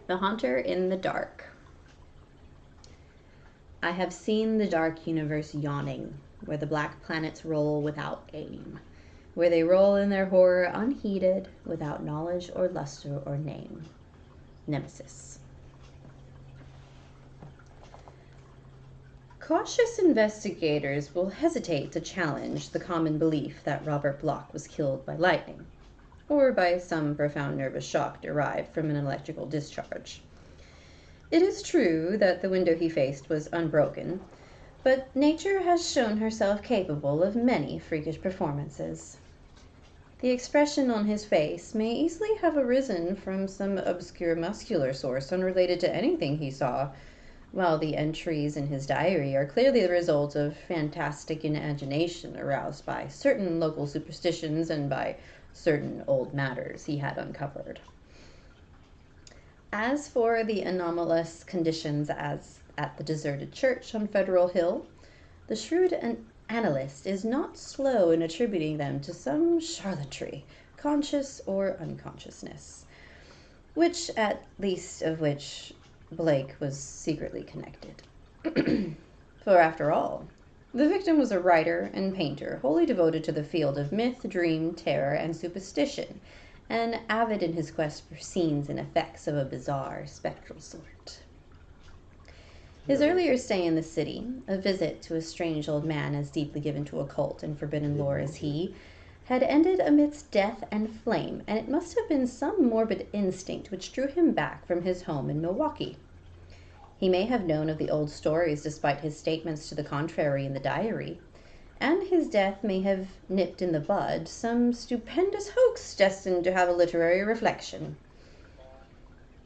The Haunter in the Dark. I have seen the dark universe yawning, where the black planets roll without aim, where they roll in their horror unheeded, without knowledge or luster or name. Nemesis. Cautious investigators will hesitate to challenge the common belief that Robert Bloch was killed by lightning, or by some profound nervous shock derived from an electrical discharge. It is true that the window he faced was unbroken, but nature has shown herself capable of many freakish performances. The expression on his face may easily have arisen from some obscure muscular source unrelated to anything he saw, while the entries in his diary are clearly the result of fantastic imagination aroused by certain local superstitions and by certain old matters he had uncovered. As for the anomalous conditions as at the deserted church on Federal Hill, the shrewd analyst is not slow in attributing them to some charlatanry, conscious or unconsciousness, which at least of which Blake was secretly connected. For after all, the victim was a writer and painter wholly devoted to the field of myth, dream, terror, and superstition, and avid in his quest for scenes and effects of a bizarre, spectral sort. His earlier stay in the city, a visit to a strange old man as deeply given to occult and forbidden lore as he, had ended amidst death and flame, and it must have been some morbid instinct which drew him back from his home in Milwaukee. He may have known of the old stories despite his statements to the contrary in the diary, and his death may have nipped in the bud some stupendous hoax destined to have a literary reflection.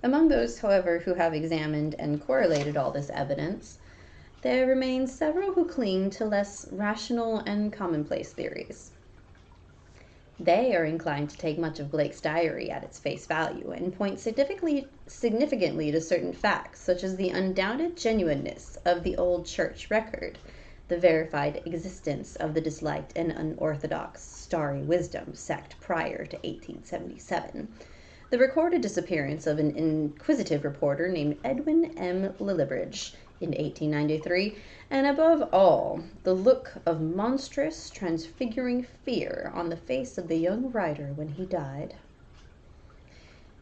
Among those, however, who have examined and correlated all this evidence, there remain several who cling to less rational and commonplace theories. They are inclined to take much of Blake's diary at its face value and point significantly to certain facts, such as the undoubted genuineness of the old church record, the verified existence of the disliked and unorthodox Starry Wisdom sect prior to 1877, the recorded disappearance of an inquisitive reporter named Edwin M. Lillibridge in 1893, and above all, the look of monstrous, transfiguring fear on the face of the young writer when he died.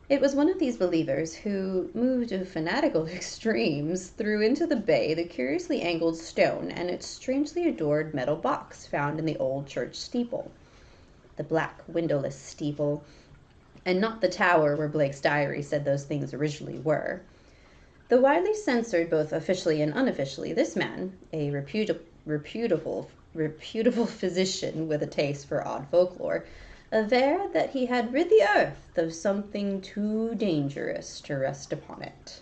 It was one of these believers who, moved to fanatical extremes, threw into the bay the curiously angled stone and its strangely adored metal box found in the old church steeple. The black windowless steeple, and not the tower where Blake's diary said those things originally were. Though widely censored both officially and unofficially, this man, a reputable physician with a taste for odd folklore, averred that he had rid the earth of something too dangerous to rest upon it.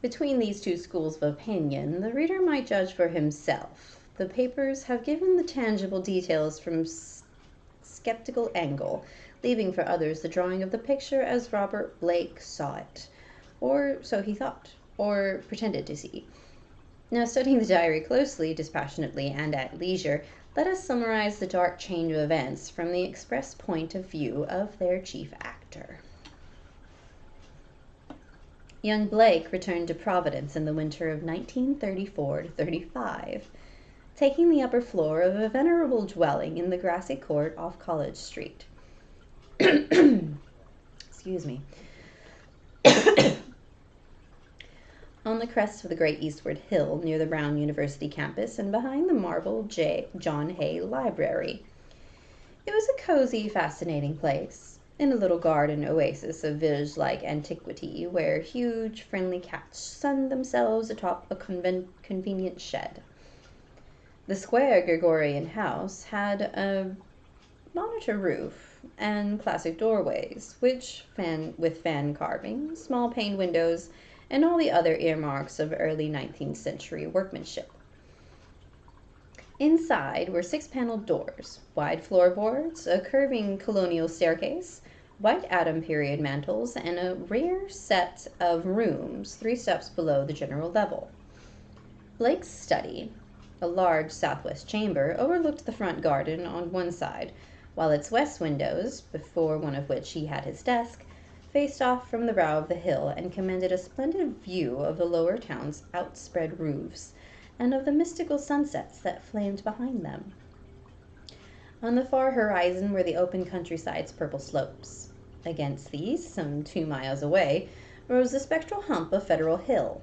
Between these two schools of opinion, the reader might judge for himself. The papers have given the tangible details from skeptical angle, leaving for others the drawing of the picture as Robert Blake saw it, or so he thought, or pretended to see. Now, studying the diary closely, dispassionately, and at leisure, let us summarize the dark chain of events from the express point of view of their chief actor. Young Blake returned to Providence in the winter of 1934-35, taking the upper floor of a venerable dwelling in the grassy court off College Street. Excuse me. On the crest of the great eastward hill near the Brown University campus and behind the marble John Hay Library. It was a cozy, fascinating place, in a little garden oasis of village-like antiquity where huge, friendly cats sunned themselves atop a convenient shed. The square Gregorian house had a monitor roof and classic doorways, with fan carving, small pane windows, and all the other earmarks of early 19th century workmanship. Inside were 6-paneled doors, wide floorboards, a curving colonial staircase, white Adam period mantels, and a rare set of rooms 3 steps below the general level. Blake's study, a large southwest chamber, overlooked the front garden on one side, while its west windows, before one of which he had his desk, faced off from the brow of the hill and commanded a splendid view of the lower town's outspread roofs and of the mystical sunsets that flamed behind them. On the far horizon were the open countryside's purple slopes. Against these, some 2 miles away, rose the spectral hump of Federal Hill,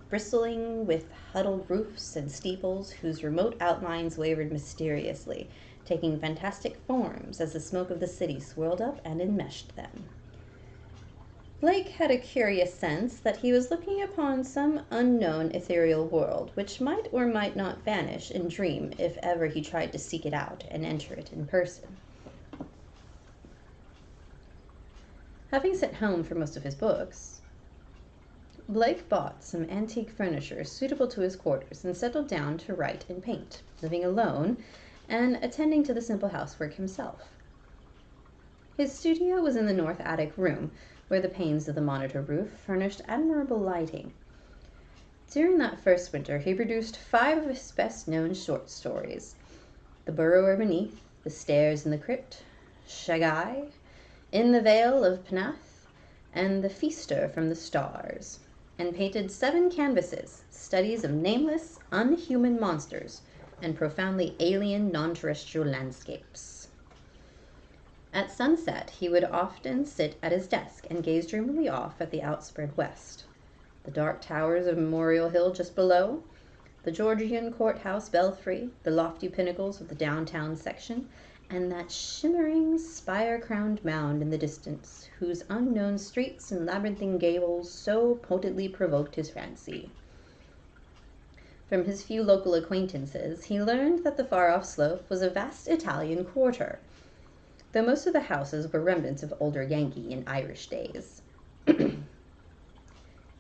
bristling with huddled roofs and steeples whose remote outlines wavered mysteriously, taking fantastic forms as the smoke of the city swirled up and enmeshed them. Blake had a curious sense that he was looking upon some unknown ethereal world, which might or might not vanish in dream if ever he tried to seek it out and enter it in person. Having sent home for most of his books, Blake bought some antique furniture suitable to his quarters and settled down to write and paint, living alone and attending to the simple housework himself. His studio was in the north attic room, where the panes of the monitor roof furnished admirable lighting. During that first winter he produced 5 of his best-known short stories: The Burrower Beneath, The Stairs in the Crypt, Shagai, In the Vale of Penath, and The Feaster from the Stars, and painted 7 canvases, studies of nameless, unhuman monsters and profoundly alien non-terrestrial landscapes. At sunset he would often sit at his desk and gaze dreamily off at the outspread west, the dark towers of Memorial Hill just below, the Georgian courthouse belfry, the lofty pinnacles of the downtown section, and that shimmering spire-crowned mound in the distance, whose unknown streets and labyrinthine gables so potently provoked his fancy. From his few local acquaintances he learned that the far-off slope was a vast Italian quarter, though most of the houses were remnants of older Yankee and Irish days.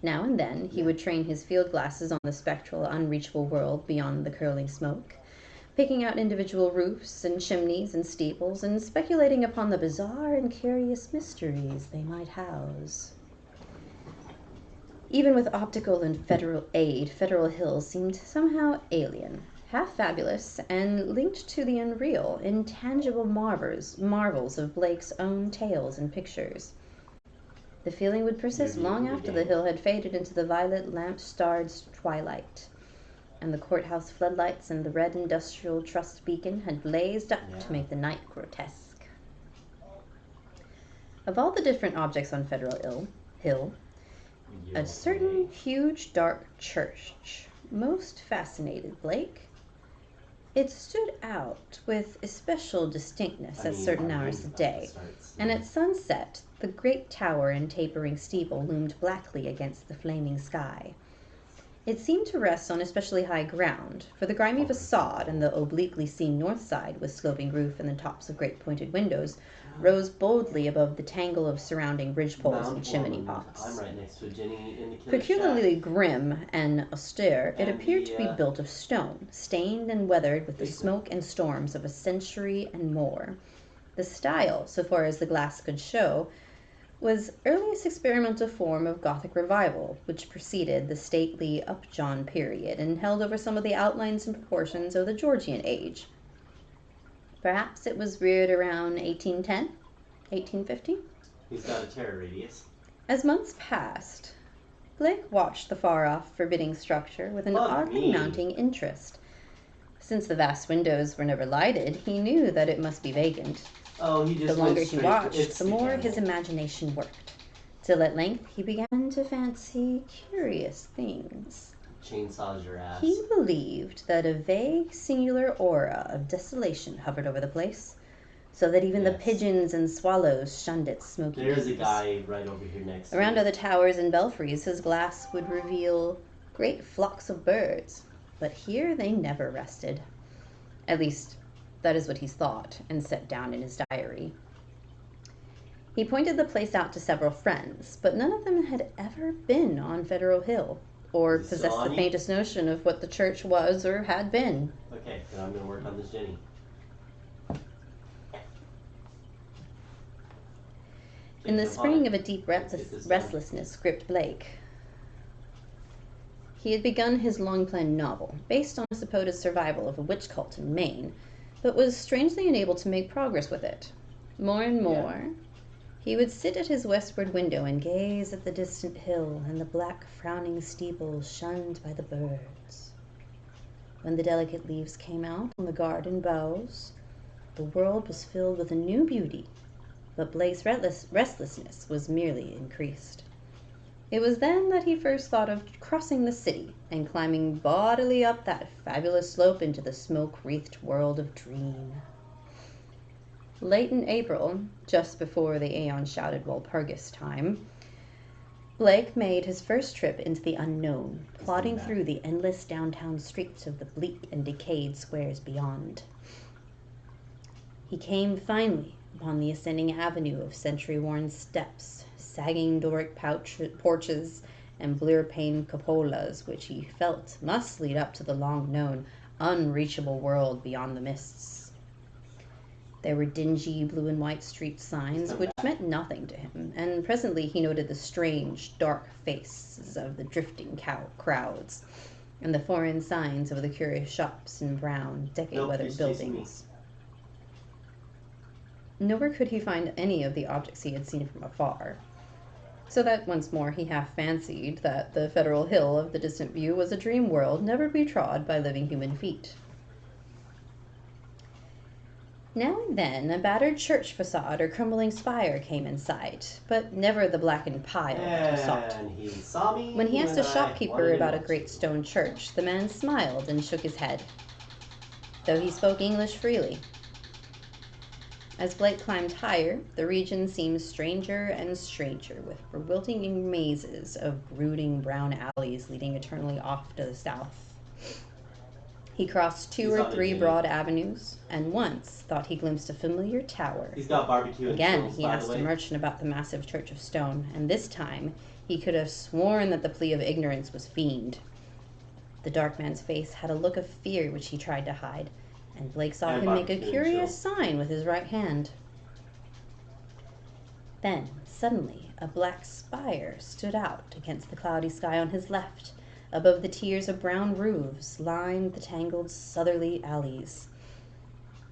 Now and then he would train his field glasses on the spectral, unreachable world beyond the curling smoke, picking out individual roofs and chimneys and steeples, and speculating upon the bizarre and curious mysteries they might house. Even with optical and federal aid, Federal Hill seemed somehow alien, half fabulous, and linked to the unreal, intangible marvels of Blake's own tales and pictures. The feeling would persist long after the hill had faded into the violet lamp-starred twilight, and the courthouse floodlights and the red industrial trust beacon had blazed up to make the night grotesque. Of all the different objects on Federal Hill, a certain huge dark church most fascinated Blake. It stood out with especial distinctness at certain hours of day, and at sunset the great tower and tapering steeple loomed blackly against the flaming sky. It seemed to rest on especially high ground, for the grimy facade and the obliquely seen north side, with sloping roof and the tops of great pointed windows, rose boldly above the tangle of surrounding ridgepoles and chimney pots. I'm right next to Jenny in the killer's Peculiarly shack. grim and austere, it And appeared to be built of stone, stained and weathered with the smoke and storms of a century and more. The style, so far as the glass could show, was earliest experimental form of Gothic revival, which preceded the stately Upjohn period and held over some of the outlines and proportions of the Georgian age. Perhaps it was reared around 1810, 1850? He's got a terror radius. As months passed, Blake watched the far-off, forbidding structure with an oddly mounting interest. Since the vast windows were never lighted, he knew that it must be vacant. Oh, he just The longer he watched, the more his imagination worked, till at length he began to fancy curious things. Chainsaws your ass. He believed that a vague, singular aura of desolation hovered over the place, so that even the pigeons and swallows shunned its smoky There's eaves. a guy right over here next to Around me. other towers and belfries, his glass would reveal great flocks of birds, but here they never rested. At least, that is what he thought and set down in his diary. He pointed the place out to several friends, but none of them had ever been on Federal Hill, or possessed the faintest notion of what the church was or had been. Okay, then I'm going to work on this Jenny. In the spring of a deep restlessness gripped Blake. He had begun his long-planned novel, based on a supposed survival of a witch cult in Maine, but was strangely unable to make progress with it. More and more, He would sit at his westward window and gaze at the distant hill and the black frowning steeples shunned by the birds. When the delicate leaves came out on the garden boughs, the world was filled with a new beauty, but Blake's restlessness was merely increased. It was then that he first thought of crossing the city and climbing bodily up that fabulous slope into the smoke-wreathed world of Dream. Late in April, just before the aeon-shouted Walpurgis time, Blake made his first trip into the unknown, plodding through the endless downtown streets of the bleak and decayed squares beyond. He came finally upon the ascending avenue of century-worn steps, sagging Doric porches, and blear-paned cupolas, which he felt must lead up to the long-known, unreachable world beyond the mists. There were dingy blue and white street signs which meant nothing to him, and presently he noted the strange, dark faces of the drifting crowds, and the foreign signs of the curious shops in brown, decade-weathered buildings. Nowhere could he find any of the objects he had seen from afar, so that once more he half fancied that the federal hill of the distant view was a dream world never betrod by living human feet. Now and then a battered church facade or crumbling spire came in sight, but never the blackened pile that he sought. And he saw me When he asked a I shopkeeper wanted about a to great stone church, the man smiled and shook his head, though he spoke English freely. As Blake climbed higher, the region seemed stranger and stranger, with bewildering mazes of brooding brown alleys leading eternally off to the south. He crossed two or three broad avenues, and once thought he glimpsed a familiar tower. He's got barbecue and Again, chills, he by asked the a way. merchant about the massive church of stone, and this time he could have sworn that the plea of ignorance was feigned. The dark man's face had a look of fear which he tried to hide, and Blake saw And him make a barbecue and curious chill. sign with his right hand. Then, suddenly, a black spire stood out against the cloudy sky on his left, above the tiers of brown roofs lined the tangled southerly alleys.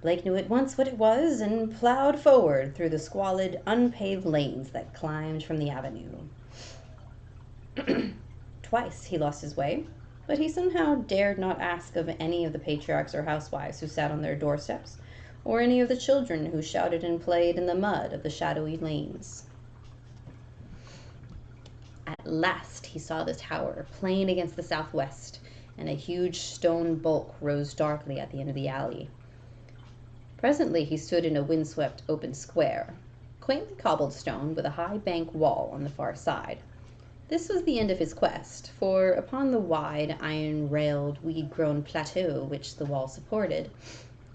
Blake knew at once what it was and plowed forward through the squalid, unpaved lanes that climbed from the avenue. Twice he lost his way, but he somehow dared not ask of any of the patriarchs or housewives who sat on their doorsteps, or any of the children who shouted and played in the mud of the shadowy lanes. At last he saw the tower, plain against the southwest, and a huge stone bulk rose darkly at the end of the alley. Presently he stood in a windswept open square, quaintly cobbled stone with a high bank wall on the far side. This was the end of his quest, for upon the wide, iron-railed, weed-grown plateau which the wall supported,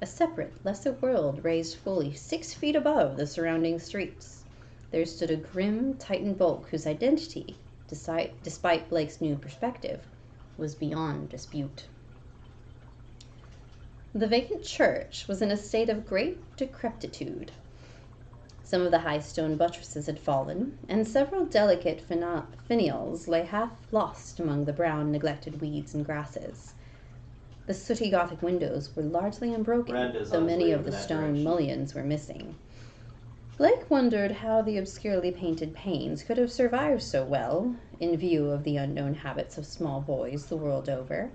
a separate, lesser world raised fully 6 feet above the surrounding streets, there stood a grim Titan bulk whose identity, despite Blake's new perspective, was beyond dispute. The vacant church was in a state of great decrepitude. Some of the high stone buttresses had fallen, and several delicate finials lay half lost among the brown, neglected weeds and grasses. The sooty Gothic windows were largely unbroken, Brenda's though on his many way of over the that stone direction. mullions were missing. Blake wondered how the obscurely painted panes could have survived so well, in view of the unknown habits of small boys the world over.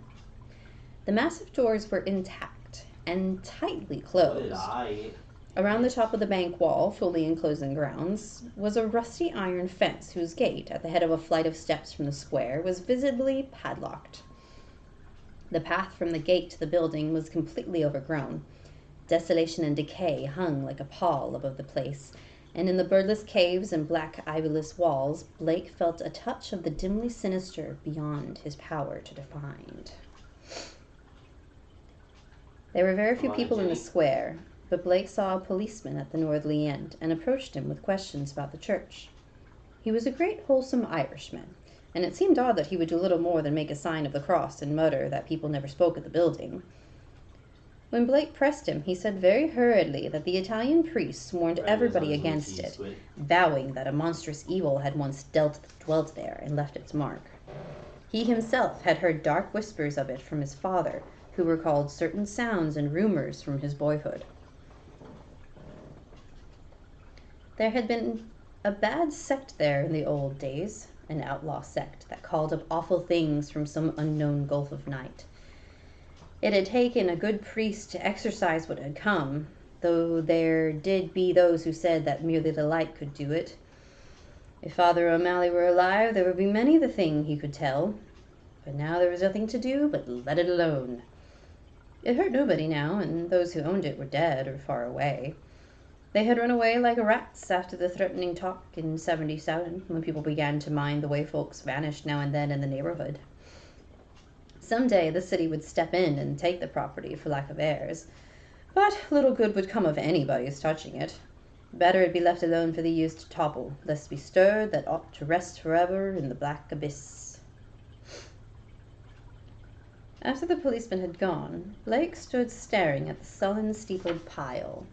The massive doors were intact and tightly What did closed. I? Around the top of the bank wall, fully enclosing grounds, was a rusty iron fence whose gate, at the head of a flight of steps from the square, was visibly padlocked. The path from the gate to the building was completely overgrown. Desolation and decay hung like a pall above the place, and in the birdless caves and black ivyless walls, Blake felt a touch of the dimly sinister beyond his power to define. There were very few people in the square, but Blake saw a policeman at the northerly end and approached him with questions about the church. He was a great wholesome Irishman, and it seemed odd that he would do little more than make a sign of the cross and mutter that people never spoke of the building. When Blake pressed him, he said very hurriedly that the Italian priests warned everybody against it, vowing that a monstrous evil had once dwelt there and left its mark. He himself had heard dark whispers of it from his father, who recalled certain sounds and rumors from his boyhood. There had been a bad sect there in the old days, an outlaw sect that called up awful things from some unknown gulf of night. It had taken a good priest to exorcise what had come, though there did be those who said that merely the light could do it. If Father O'Malley were alive, there would be many the thing he could tell, but now there was nothing to do but let it alone. It hurt nobody now, and those who owned it were dead or far away. They had run away like rats after the threatening talk in '77, when people began to mind the way folks vanished now and then in the neighborhood. Some day the city would step in and take the property for lack of heirs, but little good would come of anybody's touching it. Better it be left alone for the years to topple, lest be stirred that ought to rest forever in the black abyss. After the policeman had gone, Blake stood staring at the sullen, steepled pile.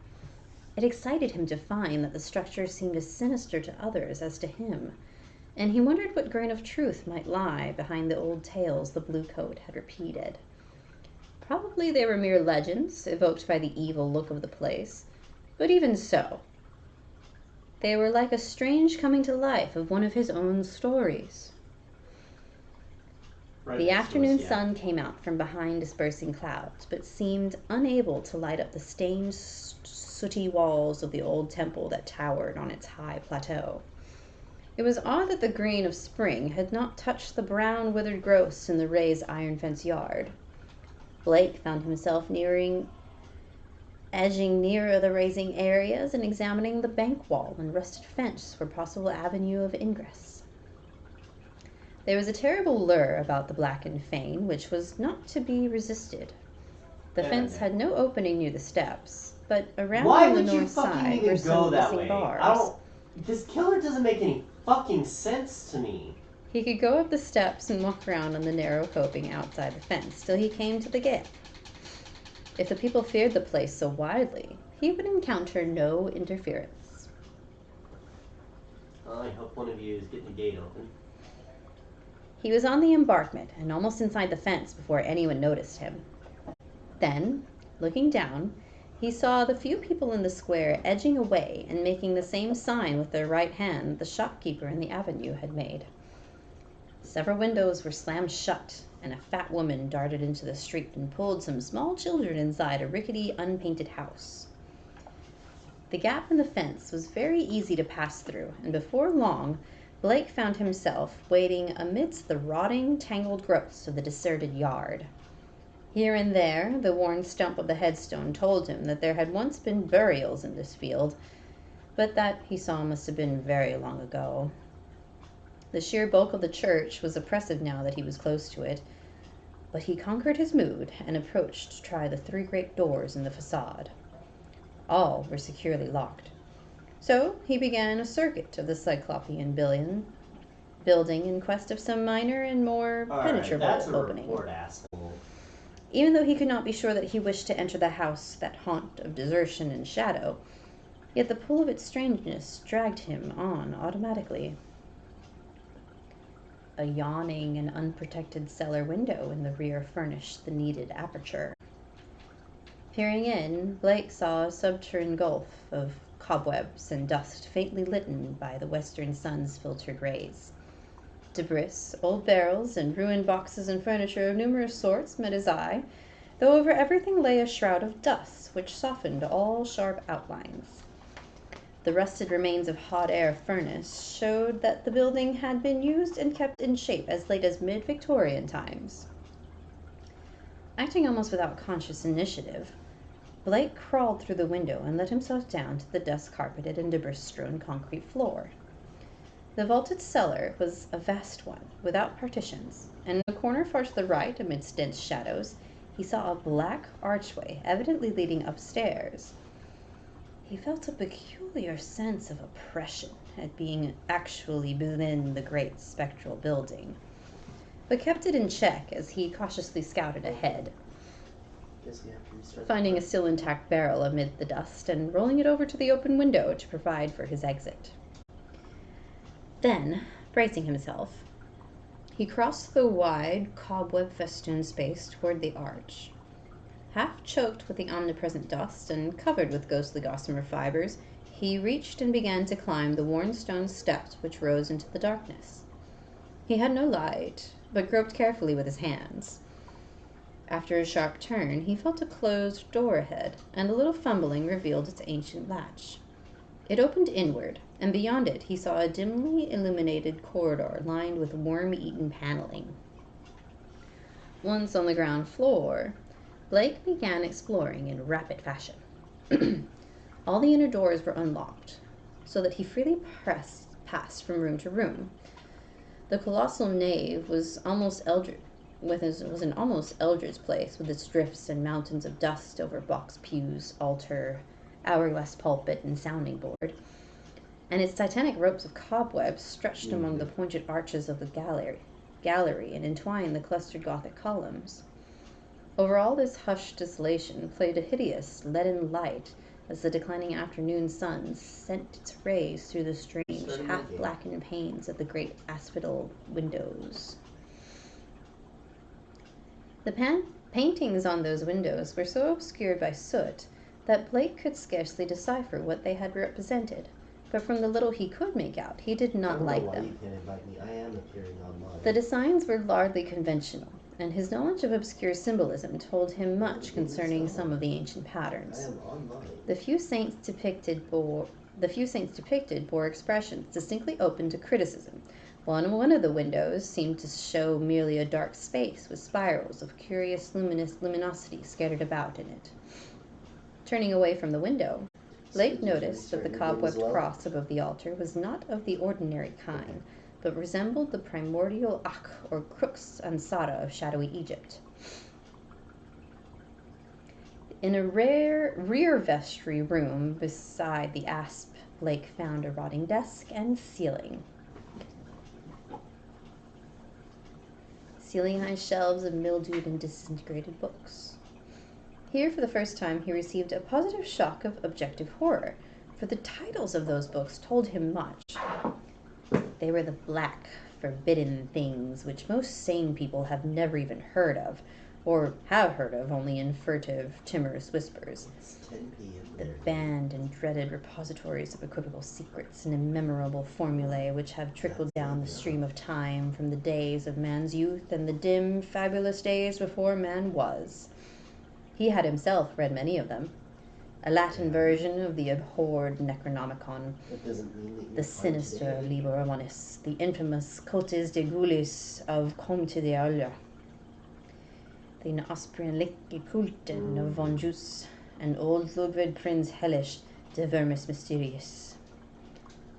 It excited him to find that the structure seemed as sinister to others as to him, and he wondered what grain of truth might lie behind the old tales the bluecoat had repeated. Probably they were mere legends, evoked by the evil look of the place, but even so, they were like a strange coming to life of one of his own stories. Right The next to us, afternoon yeah. sun came out from behind dispersing clouds, but seemed unable to light up the stained, sooty walls of the old temple that towered on its high plateau. It was odd that the green of spring had not touched the brown, withered growths in the raised iron fence yard. Blake found himself edging nearer the raising areas and examining the bank wall and rusted fence for possible avenue of ingress. There was a terrible lure about the blackened fane which was not to be resisted. The fence had no opening near the steps, but around Why on the would you north fucking side even were go some that missing way? bars. This killer doesn't make any fucking sense to me. He could go up the steps and walk around on the narrow coping outside the fence till he came to the gate. If the people feared the place so widely, he would encounter no interference. I hope one of you is getting the gate open. He was on the embankment and almost inside the fence before anyone noticed him. Then, looking down, he saw the few people in the square edging away and making the same sign with their right hand the shopkeeper in the avenue had made. Several windows were slammed shut, and a fat woman darted into the street and pulled some small children inside a rickety, unpainted house. The gap in the fence was very easy to pass through, and before long, Blake found himself wading amidst the rotting, tangled growths of the deserted yard. Here and there, the worn stump of the headstone told him that there had once been burials in this field, but that, he saw, must have been very long ago. The sheer bulk of the church was oppressive now that he was close to it, but he conquered his mood and approached to try the 3 great doors in the facade. All were securely locked. So he began a circuit of the Cyclopean building in quest of some minor and more penetrable opening. Report, asshole. Even though he could not be sure that he wished to enter the house, that haunt of desertion and shadow, yet the pull of its strangeness dragged him on automatically. A yawning and unprotected cellar window in the rear furnished the needed aperture. Peering in, Blake saw a subterranean gulf of cobwebs and dust faintly lit by the western sun's filtered rays. Debris, old barrels, and ruined boxes and furniture of numerous sorts met his eye, though over everything lay a shroud of dust which softened all sharp outlines. The rusted remains of hot air furnace showed that the building had been used and kept in shape as late as mid-Victorian times. Acting almost without conscious initiative, Blake crawled through the window and let himself down to the dust-carpeted and debris-strewn concrete floor. The vaulted cellar was a vast one, without partitions, and in the corner far to the right, amidst dense shadows, he saw a black archway, evidently leading upstairs. He felt a peculiar sense of oppression at being actually within the great spectral building, but kept it in check as he cautiously scouted ahead, finding a still intact barrel amid the dust and rolling it over to the open window to provide for his exit. Then, bracing himself, he crossed the wide, cobweb-festooned space toward the arch. Half choked with the omnipresent dust and covered with ghostly gossamer fibers, He reached and began to climb the worn stone steps which rose into the darkness. He had no light, but groped carefully with his hands. After a sharp turn, he felt a closed door ahead, and a little fumbling revealed its ancient latch. It opened inward, and beyond it he saw a dimly illuminated corridor lined with worm-eaten paneling. Once on the ground floor, Blake began exploring in rapid fashion. All the inner doors were unlocked, so that he freely passed from room to room. The colossal nave was an almost eldritch place, with its drifts and mountains of dust over box pews, altar, hourglass pulpit, and sounding board, and its titanic ropes of cobwebs stretched among the pointed arches of the gallery and entwined the clustered Gothic columns. Over all this hushed desolation played a hideous leaden light as the declining afternoon sun sent its rays through the strange, half-blackened panes of the great asphodel windows. The paintings on those windows were so obscured by soot that Blake could scarcely decipher what they had represented, but from the little he could make out, he did not like them. You can't invite me. I am appearing online. The designs were largely conventional, and his knowledge of obscure symbolism told him much concerning some of the ancient patterns. I am online. The few saints depicted bore expressions distinctly open to criticism, while one of the windows seemed to show merely a dark space with spirals of curious luminosity scattered about in it. Turning away from the window, Blake noticed that the cobwebbed cross above the altar was not of the ordinary kind, but resembled the primordial Akh or Crux Ansata of shadowy Egypt. In a rear vestry room beside the asp, Blake found a rotting desk and ceiling. Ceiling-high shelves of mildewed and disintegrated books. Here, for the first time, he received a positive shock of objective horror, for the titles of those books told him much. They were the black, forbidden things which most sane people have never even heard of, or have heard of only in furtive, timorous whispers. It's 10 p.m. The banned and dreaded repositories of equivocal secrets and immemorable formulae which have trickled down the stream of time from the days of man's youth and the dim, fabulous days before man was. He had himself read many of them. A Latin version of the abhorred Necronomicon, the sinister Liber Romanis, the infamous Cotes de Gulis of Comte de Aula, the Austrian Licky Kulten of Von Jus, and old Ludwig Prinz Hellish de Vermis Mysterious.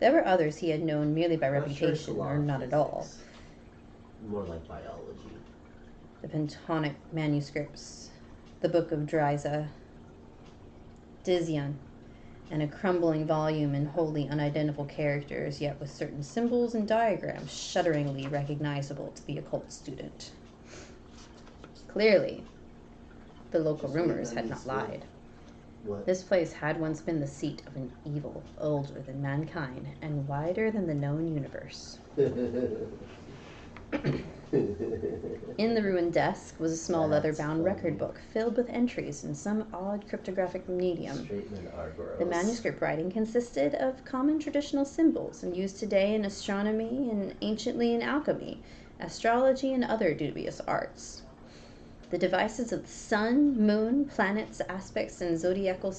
There were others he had known merely by reputation, or not at all. More like biology. The Pentonic manuscripts, the Book of Dryza, Dizion, and a crumbling volume in wholly unidentifiable characters, yet with certain symbols and diagrams shudderingly recognizable to the occult student. Clearly, the local rumors had not lied. What? This place had once been the seat of an evil older than mankind and wider than the known universe. In the ruined desk was a small leather-bound record book filled with entries in some odd cryptographic medium. The manuscript writing consisted of common traditional symbols and used today in astronomy and anciently in alchemy, astrology, and other dubious arts. The devices of the sun, moon, planets, aspects, and zodiacal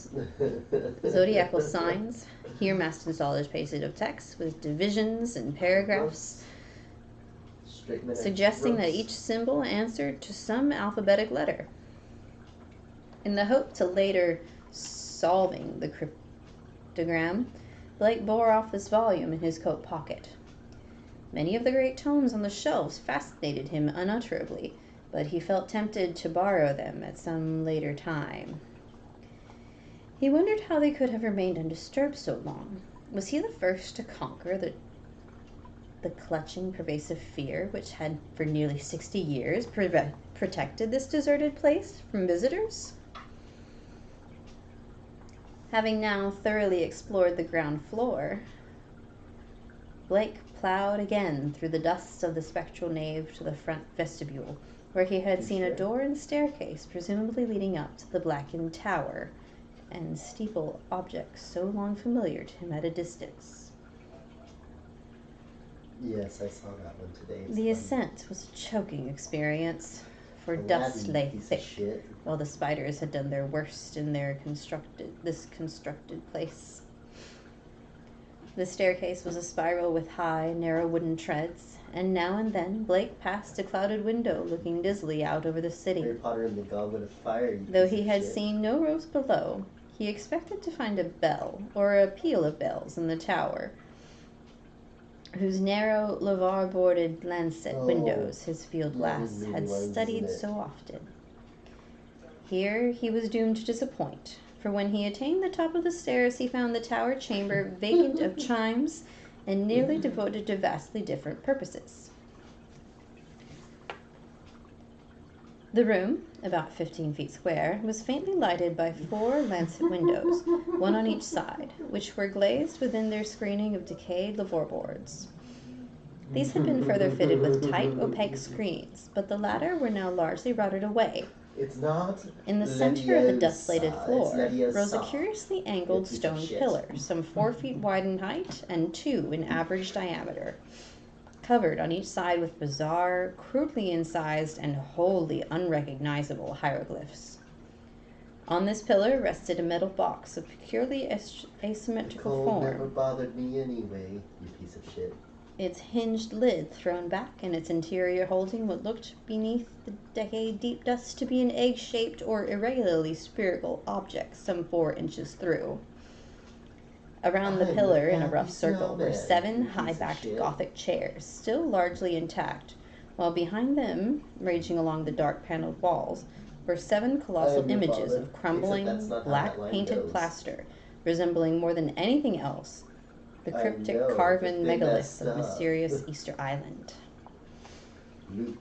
signs, here massed in solid pages of text with divisions and paragraphs, suggesting that each symbol answered to some alphabetic letter. In the hope to later solving the cryptogram, Blake bore off this volume in his coat pocket. Many of the great tomes on the shelves fascinated him unutterably, but he felt tempted to borrow them at some later time. He wondered how they could have remained undisturbed so long. Was he the first to conquer the clutching, pervasive fear which had for nearly 60 years protected this deserted place from visitors? Having now thoroughly explored the ground floor, Blake plowed again through the dust of the spectral nave to the front vestibule, where he had seen a door and staircase presumably leading up to the blackened tower and steeple objects so long familiar to him at a distance. Yes, I saw that one today. It's The funny. ascent was a choking experience, for Aladdin, dust lay piece of thick, shit. while the spiders had done their worst in this constructed place. The staircase was a spiral with high, narrow wooden treads, and now and then Blake passed a clouded window looking dizzily out over the city. Harry Potter and the Goblet of Fire. You Though piece he of had shit. seen no rows below, he expected to find a bell or a peal of bells in the tower, whose narrow lavar-boarded lancet windows his field glass had studied so often. Here he was doomed to disappoint, for when he attained the top of the stairs he found the tower chamber vacant of chimes and nearly devoted to vastly different purposes. The room, about 15 feet square, was faintly lighted by 4 lancet windows, one on each side, which were glazed within their screening of decayed lavar-boards. These had been further fitted with tight, opaque screens, but the latter were now largely rotted away. It's not. In the center of the dust-slated Leviosa, floor it's Leviosa. rose a curiously angled Piece of stone shit. pillar, some 4 feet wide in height and 2 in average diameter, covered on each side with bizarre, crudely incised, and wholly unrecognizable hieroglyphs. On this pillar rested a metal box of peculiarly asymmetrical Cold form, never bothered me anyway, you piece of shit. its hinged lid thrown back and its interior holding what looked beneath the decade-deep dust to be an egg-shaped or irregularly spherical object some 4 inches through. Around the pillar, in a rough circle, were 7 high-backed Gothic chairs, still largely intact, while behind them, ranging along the dark-paneled walls, were 7 colossal images of crumbling, black-painted plaster, resembling more than anything else the cryptic carven megaliths of mysterious Easter Island. Luke.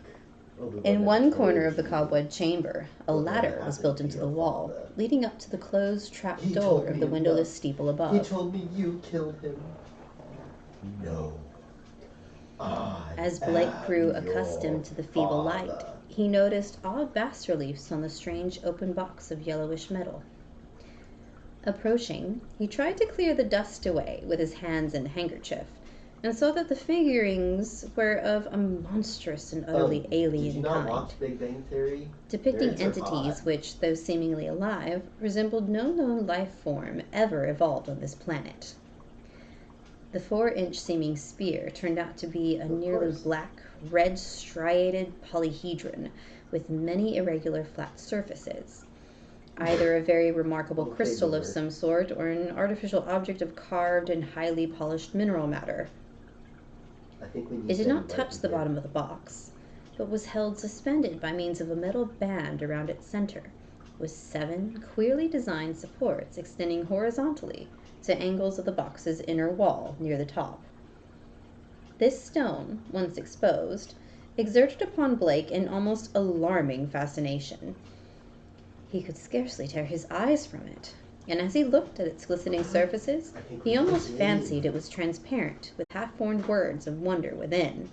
In one corner of the cobweb chamber, a ladder was built into the wall, leading up to the closed trap door of the windowless steeple above. He told me you killed him. No. As Blake grew accustomed to the feeble light, he noticed odd bas-reliefs on the strange open box of yellowish metal. Approaching, he tried to clear the dust away with his hands and handkerchief, and saw that the figurines were of a monstrous and utterly alien did you not kind, watch Big Bang Theory? depicting Nerds are entities hot. which, though seemingly alive, resembled no known life form ever evolved on this planet. The 4-inch seeming spear turned out to be a nearly black, red striated polyhedron with many irregular flat surfaces, either a very remarkable crystal of some sort or an artificial object of carved and highly polished mineral matter. I think we need It did them not touch right the here. bottom of the box, but was held suspended by means of a metal band around its center, with 7 queerly designed supports extending horizontally to angles of the box's inner wall near the top. This stone, once exposed, exerted upon Blake an almost alarming fascination. He could scarcely tear his eyes from it, and as he looked at its glistening surfaces, he almost fancied it was transparent, with half-formed words of wonder within.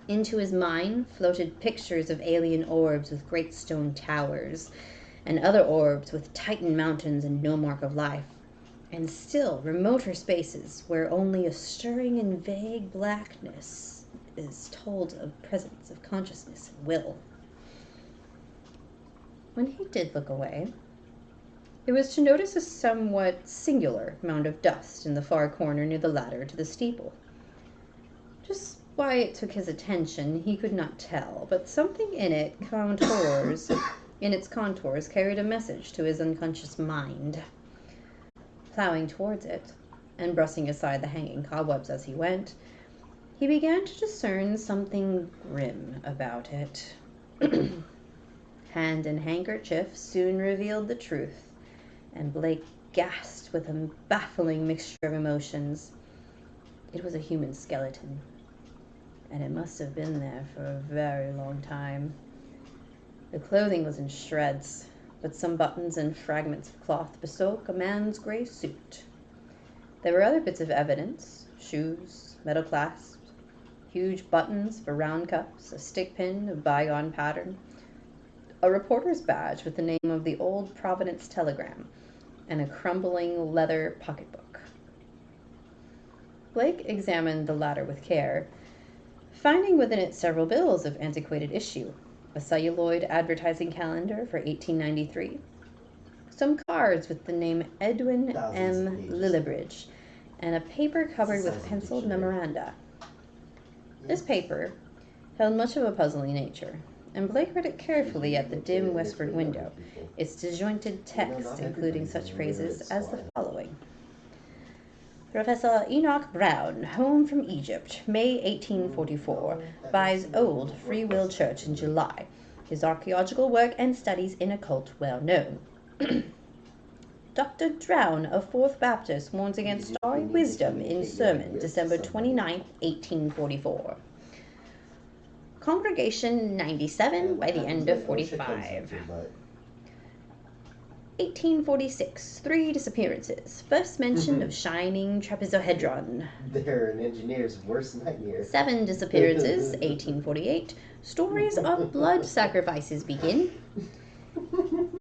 Into his mind floated pictures of alien orbs with great stone towers, and other orbs with Titan mountains and no mark of life, and still remoter spaces where only a stirring and vague blackness is told of presence of consciousness and will. When he did look away, it was to notice a somewhat singular mound of dust in the far corner near the ladder to the steeple. Just why it took his attention he could not tell, but something in its contours carried a message to his unconscious mind. Plowing towards it, and brushing aside the hanging cobwebs as he went, he began to discern something grim about it. Hand and handkerchief soon revealed the truth, and Blake gasped with a baffling mixture of emotions. It was a human skeleton, and it must have been there for a very long time. The clothing was in shreds, but some buttons and fragments of cloth bespoke a man's gray suit. There were other bits of evidence: shoes, metal clasps, huge buttons for round cuffs, a stick pin of bygone pattern, a reporter's badge with the name of the old Providence Telegram, and a crumbling leather pocketbook. Blake examined the latter with care, finding within it several bills of antiquated issue, a celluloid advertising calendar for 1893, some cards with the name Edwin M. Lillibridge, and a paper covered with penciled memoranda. This paper held much of a puzzling nature, and Blake read it carefully at the dim westward window, its disjointed text including such phrases as the following. Professor Enoch Brown, home from Egypt, May 1844, buys old Free Will Church in July. His archaeological work and studies in occult well known. Dr. Drown of Fourth Baptist warns against starry wisdom in sermon, December 29, 1844. Congregation 97 by the end of 45. 1846, 3 disappearances. First mention of shining trapezohedron. They're an engineer's worst nightmare. 7 disappearances, 1848. Stories of blood sacrifices begin.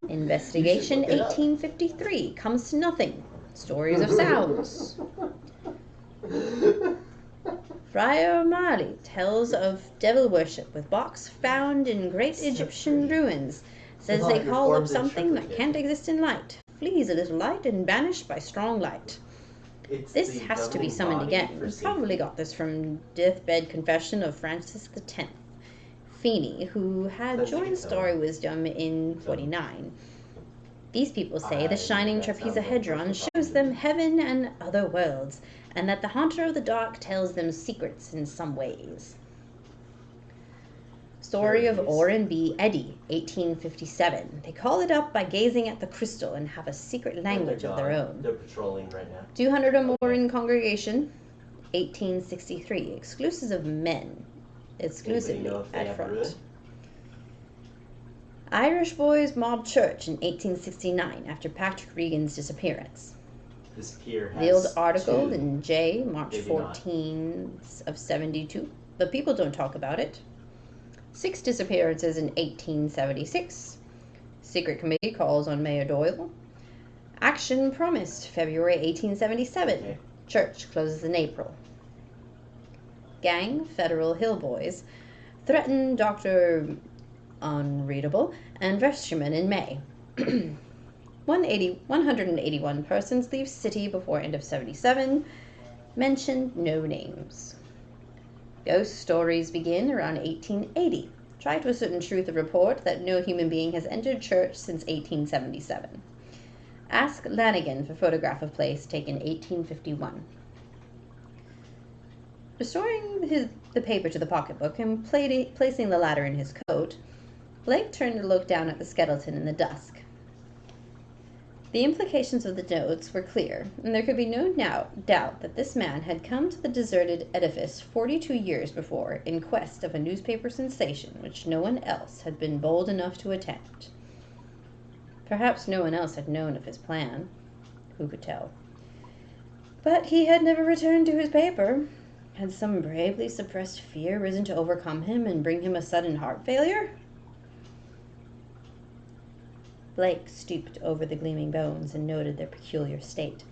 Investigation 1853 comes to nothing. Stories of sounds. Friar O'Malley tells of devil worship with box found in great Egyptian ruins. Says they call up something that can't exist in light. Flees a little light and banished by strong light. This has to be summoned again. We probably got this from Deathbed Confession of Francis X. Feeney, who had joined Starry Wisdom in 49. These people say the shining trapezohedron shows them heaven and other worlds, and that the haunter of the dark tells them secrets in some ways. Story of Orrin B. Eddy, 1857. They call it up by gazing at the crystal and have a secret language of their own. They're patrolling right now. 200 or more in congregation, 1863. Exclusive of men. Exclusively at front. Irish Boys Mob Church in 1869 after Patrick Regan's disappearance. The old article in J, March 14th of 72. But people don't talk about it. 6 disappearances in 1876. Secret committee calls on Mayor Doyle. Action promised, February 1877. Okay. Church closes in April. Gang, Federal Hill Boys, threaten Dr. Unreadable and Westerman in May. 181 persons leave city before end of 77. Mentioned no names. Ghost stories begin around 1880. Try to ascertain truth of report that no human being has entered church since 1877. Ask Lanigan for photograph of place taken 1851. Restoring the paper to the pocketbook and placing the latter in his coat, Blake turned to look down at the skeleton in the dusk. The implications of the notes were clear, and there could be no doubt that this man had come to the deserted edifice 42 years before in quest of a newspaper sensation which no one else had been bold enough to attempt. Perhaps no one else had known of his plan. Who could tell? But he had never returned to his paper. Had some bravely suppressed fear risen to overcome him and bring him a sudden heart failure? Blake stooped over the gleaming bones and noted their peculiar state.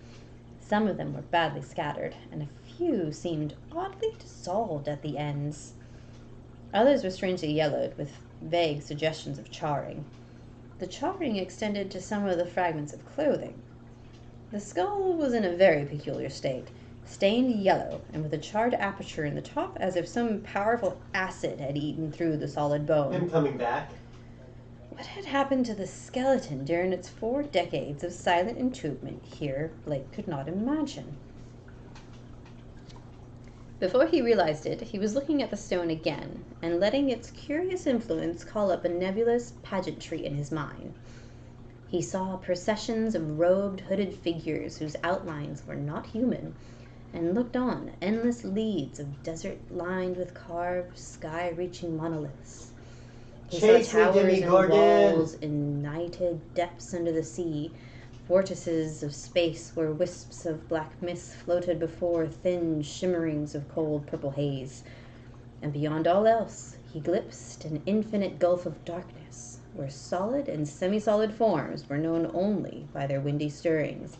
Some of them were badly scattered, and a few seemed oddly dissolved at the ends. Others were strangely yellowed, with vague suggestions of charring. The charring extended to some of the fragments of clothing. The skull was in a very peculiar state, stained yellow, and with a charred aperture in the top as if some powerful acid had eaten through the solid bone. Him coming back? What had happened to the skeleton during its 4 decades of silent entombment here, Blake could not imagine. Before he realized it, he was looking at the stone again, and letting its curious influence call up a nebulous pageantry in his mind. He saw processions of robed, hooded figures whose outlines were not human, and looked on endless leads of desert lined with carved, sky-reaching monoliths. He saw towers and walls in nighted depths under the sea, vortices of space where wisps of black mist floated before thin shimmerings of cold purple haze. And beyond all else, he glimpsed an infinite gulf of darkness, where solid and semi-solid forms were known only by their windy stirrings,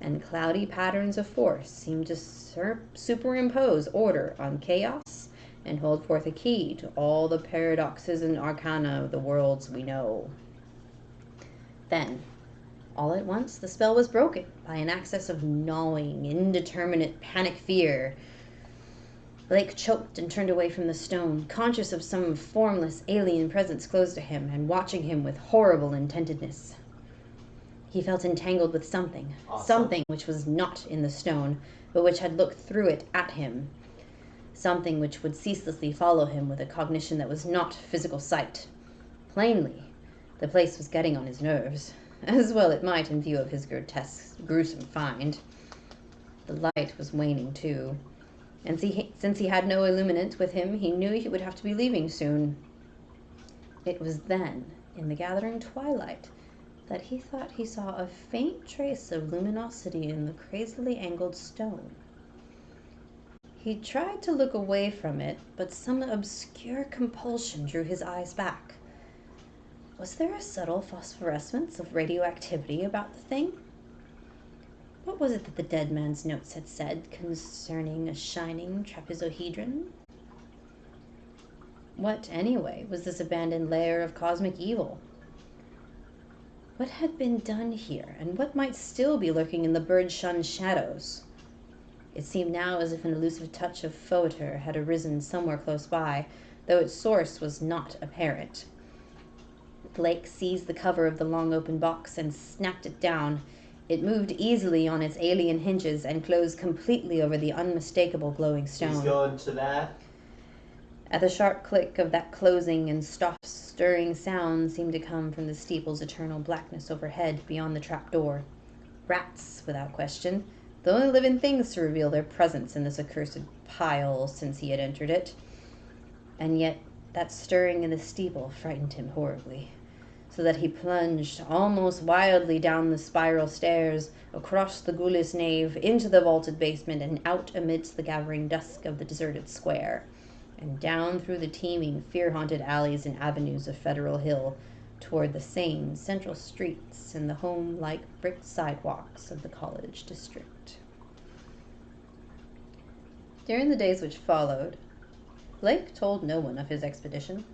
and cloudy patterns of force seemed to superimpose order on chaos and hold forth a key to all the paradoxes and arcana of the worlds we know. Then, all at once, the spell was broken by an access of gnawing, indeterminate panic fear. Blake choked and turned away from the stone, conscious of some formless alien presence close to him and watching him with horrible intentedness. He felt entangled with something, something which was not in the stone, but which had looked through it at him, something which would ceaselessly follow him with a cognition that was not physical sight. Plainly, the place was getting on his nerves, as well it might in view of his grotesque, gruesome find. The light was waning too, and since he had no illuminant with him, he knew he would have to be leaving soon. It was then, in the gathering twilight, that he thought he saw a faint trace of luminosity in the crazily angled stone. He tried to look away from it, but some obscure compulsion drew his eyes back. Was there a subtle phosphorescence of radioactivity about the thing? What was it that the dead man's notes had said concerning a shining trapezohedron? What, anyway, was this abandoned lair of cosmic evil? What had been done here, and what might still be lurking in the bird-shunned shadows? It seemed now as if an elusive touch of foetor had arisen somewhere close by, though its source was not apparent. Blake seized the cover of the long open box and snapped it down. It moved easily on its alien hinges and closed completely over the unmistakable glowing stone. He's going to that. At the sharp click of that closing and stirring sound seemed to come from the steeple's eternal blackness overhead beyond the trapdoor. Rats, without question, the only living things to reveal their presence in this accursed pile since he had entered it. And yet that stirring in the steeple frightened him horribly, so that he plunged almost wildly down the spiral stairs, across the ghoulish nave, into the vaulted basement, and out amidst the gathering dusk of the deserted square, and down through the teeming, fear-haunted alleys and avenues of Federal Hill, toward the sane central streets and the home-like brick sidewalks of the college district. During the days which followed, Blake told no one of his expedition.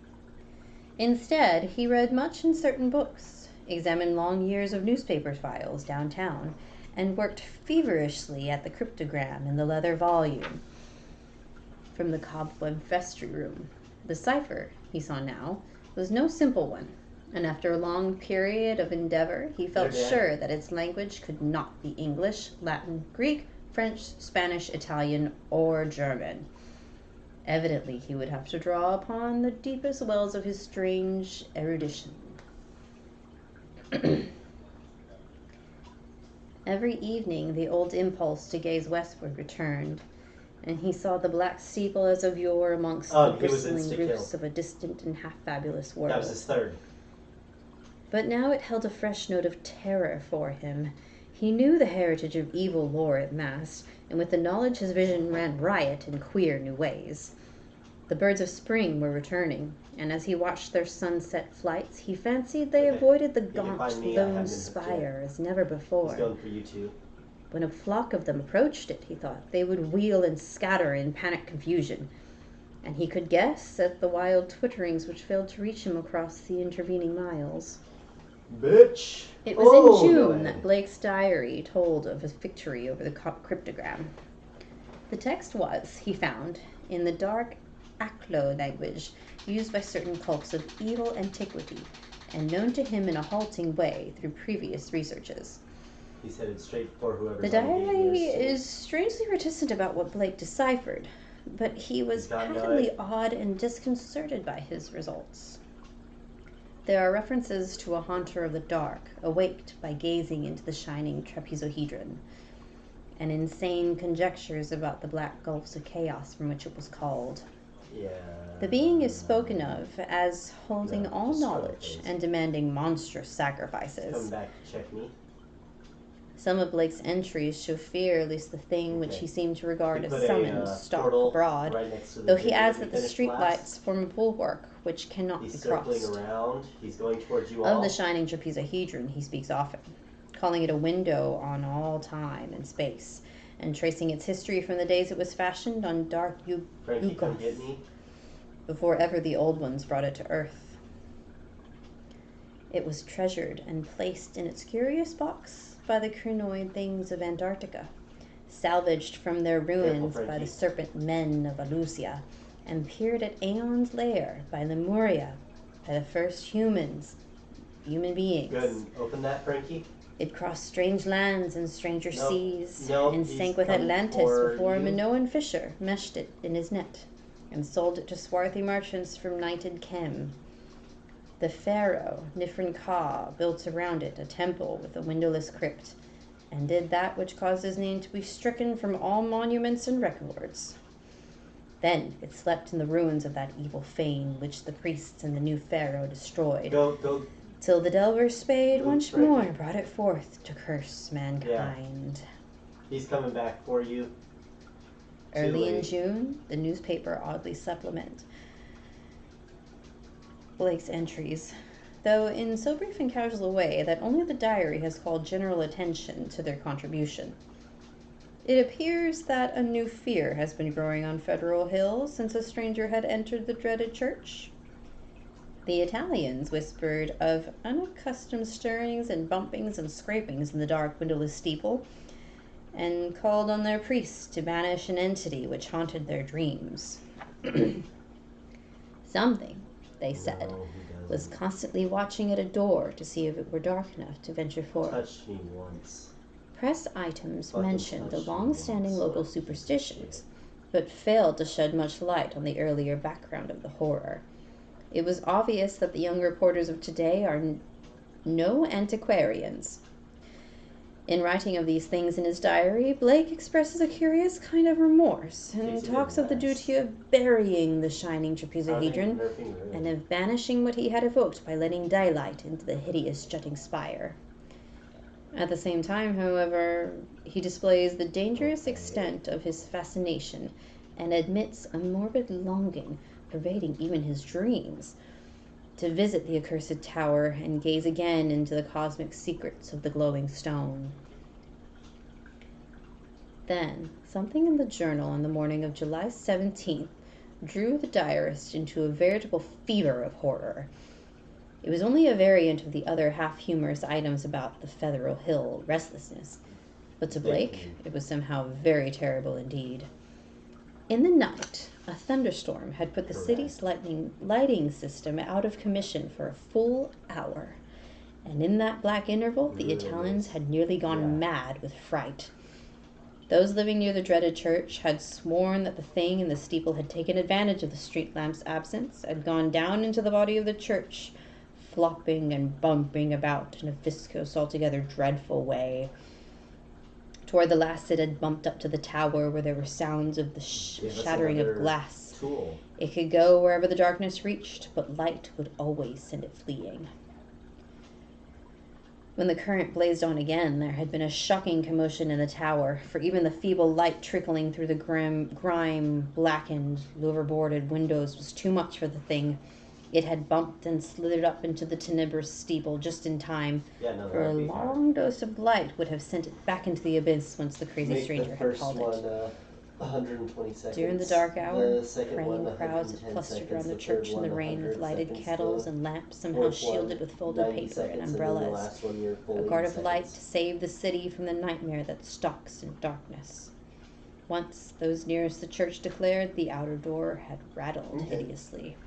Instead, he read much in certain books, examined long years of newspaper files downtown, and worked feverishly at the cryptogram in the leather volume from the cobweb vestry room. The cipher, he saw now, was no simple one, and after a long period of endeavor, he felt sure that its language could not be English, Latin, Greek, French, Spanish, Italian, or German. Evidently, he would have to draw upon the deepest wells of his strange erudition. Every evening, the old impulse to gaze westward returned, and he saw the black steeple as of yore amongst the bristling roofs of a distant and half-fabulous world. That was his third. But now it held a fresh note of terror for him. He knew the heritage of evil lore it masked, and with the knowledge his vision ran riot in queer new ways. The birds of spring were returning, and as he watched their sunset flights, he fancied they avoided the gaunt lone spire as never before. He's going for you too. When a flock of them approached it, he thought, they would wheel and scatter in panic confusion, and he could guess at the wild twitterings which failed to reach him across the intervening miles. Bitch! It was in June that Blake's diary told of his victory over the cryptogram. The text was, he found, in the dark Aklo language used by certain cults of evil antiquity, and known to him in a halting way through previous researches. He's headed straight for whoever's The diary is strangely reticent about what Blake deciphered, but he was patently awed and disconcerted by his results. There are references to a haunter of the dark, awaked by gazing into the shining trapezohedron, and insane conjectures about the black gulfs of chaos from which it was called. Yeah. The being is spoken of as holding all knowledge and demanding monstrous sacrifices. Come back to check me. Some of Blake's entries show fear lest the thing which he seemed to regard as Put summons a stalk portal abroad, right next to the though he gym adds we that the finished street last. lights form a bulwark which cannot He's be circling crossed. around. He's going towards you all. Of the shining trapezohedron he speaks often, calling it a window on all time and space, and tracing its history from the days it was fashioned on dark Frankie, come Yugoth, get me. before ever the old ones brought it to earth. It was treasured and placed in its curious box by the crinoid things of Antarctica, salvaged from their ruins by the serpent men of Alusia, and peered at Aeon's lair by Lemuria, by the first human beings. Good. Open that, Frankie. It crossed strange lands and stranger seas, and he's sank with come Atlantis for before a you. Minoan fisher meshed it in his net, and sold it to swarthy merchants from knighted Kem. The pharaoh, Nifrin Ka, built around it a temple with a windowless crypt, and did that which caused his name to be stricken from all monuments and records. Then it slept in the ruins of that evil fane which the priests and the new pharaoh destroyed, Go. till the delver's spade Go, once Frankie. more brought it forth to curse mankind. He's coming back for you. Early in June, the newspaper oddly supplement Blake's entries, though in so brief and casual a way that only the diary has called general attention to their contribution. It appears that a new fear has been growing on Federal Hill since a stranger had entered the dreaded church. The Italians whispered of unaccustomed stirrings and bumpings and scrapings in the dark windowless steeple, and called on their priests to banish an entity which haunted their dreams. Something, they said, was constantly watching at a door to see if it were dark enough to venture forth. Touched me once. Press items Fucking mentioned the touched me long-standing once. local superstitions, but failed to shed much light on the earlier background of the horror. It was obvious that the young reporters of today are no antiquarians. In writing of these things in his diary, Blake expresses a curious kind of remorse, and talks of the duty of burying the shining trapezohedron, and of banishing what he had evoked by letting daylight into the hideous jutting spire. At the same time, however, he displays the dangerous extent of his fascination, and admits a morbid longing, pervading even his dreams, to visit the accursed tower and gaze again into the cosmic secrets of the glowing stone. Then, something in the journal on the morning of July 17th drew the diarist into a veritable fever of horror. It was only a variant of the other half-humorous items about the Federal Hill restlessness, but to Blake, it was somehow very terrible indeed. In the night, a thunderstorm had put the city's lighting system out of commission for a full hour, and in that black interval, the Italians had nearly gone mad with fright. Those living near the dreaded church had sworn that the thing in the steeple had taken advantage of the street lamp's absence, had gone down into the body of the church, flopping and bumping about in a viscous, altogether dreadful way. Toward the last it had bumped up to the tower where there were sounds of the shattering of glass. It could go wherever the darkness reached, but light would always send it fleeing. When the current blazed on again, there had been a shocking commotion in the tower, for even the feeble light trickling through the grime-blackened, louver-boarded windows was too much for the thing. It had bumped and slithered up into the tenebrous steeple just in time, for a long dose of light would have sent it back into the abyss once the crazy stranger had called it. 120 seconds. During the dark hour, praying crowds had clustered around the church in the rain, with lighted kettles and lamps somehow shielded with folded paper and umbrellas. A guard of light to save the city from the nightmare that stalks in darkness. Once, those nearest the church declared the outer door had rattled hideously.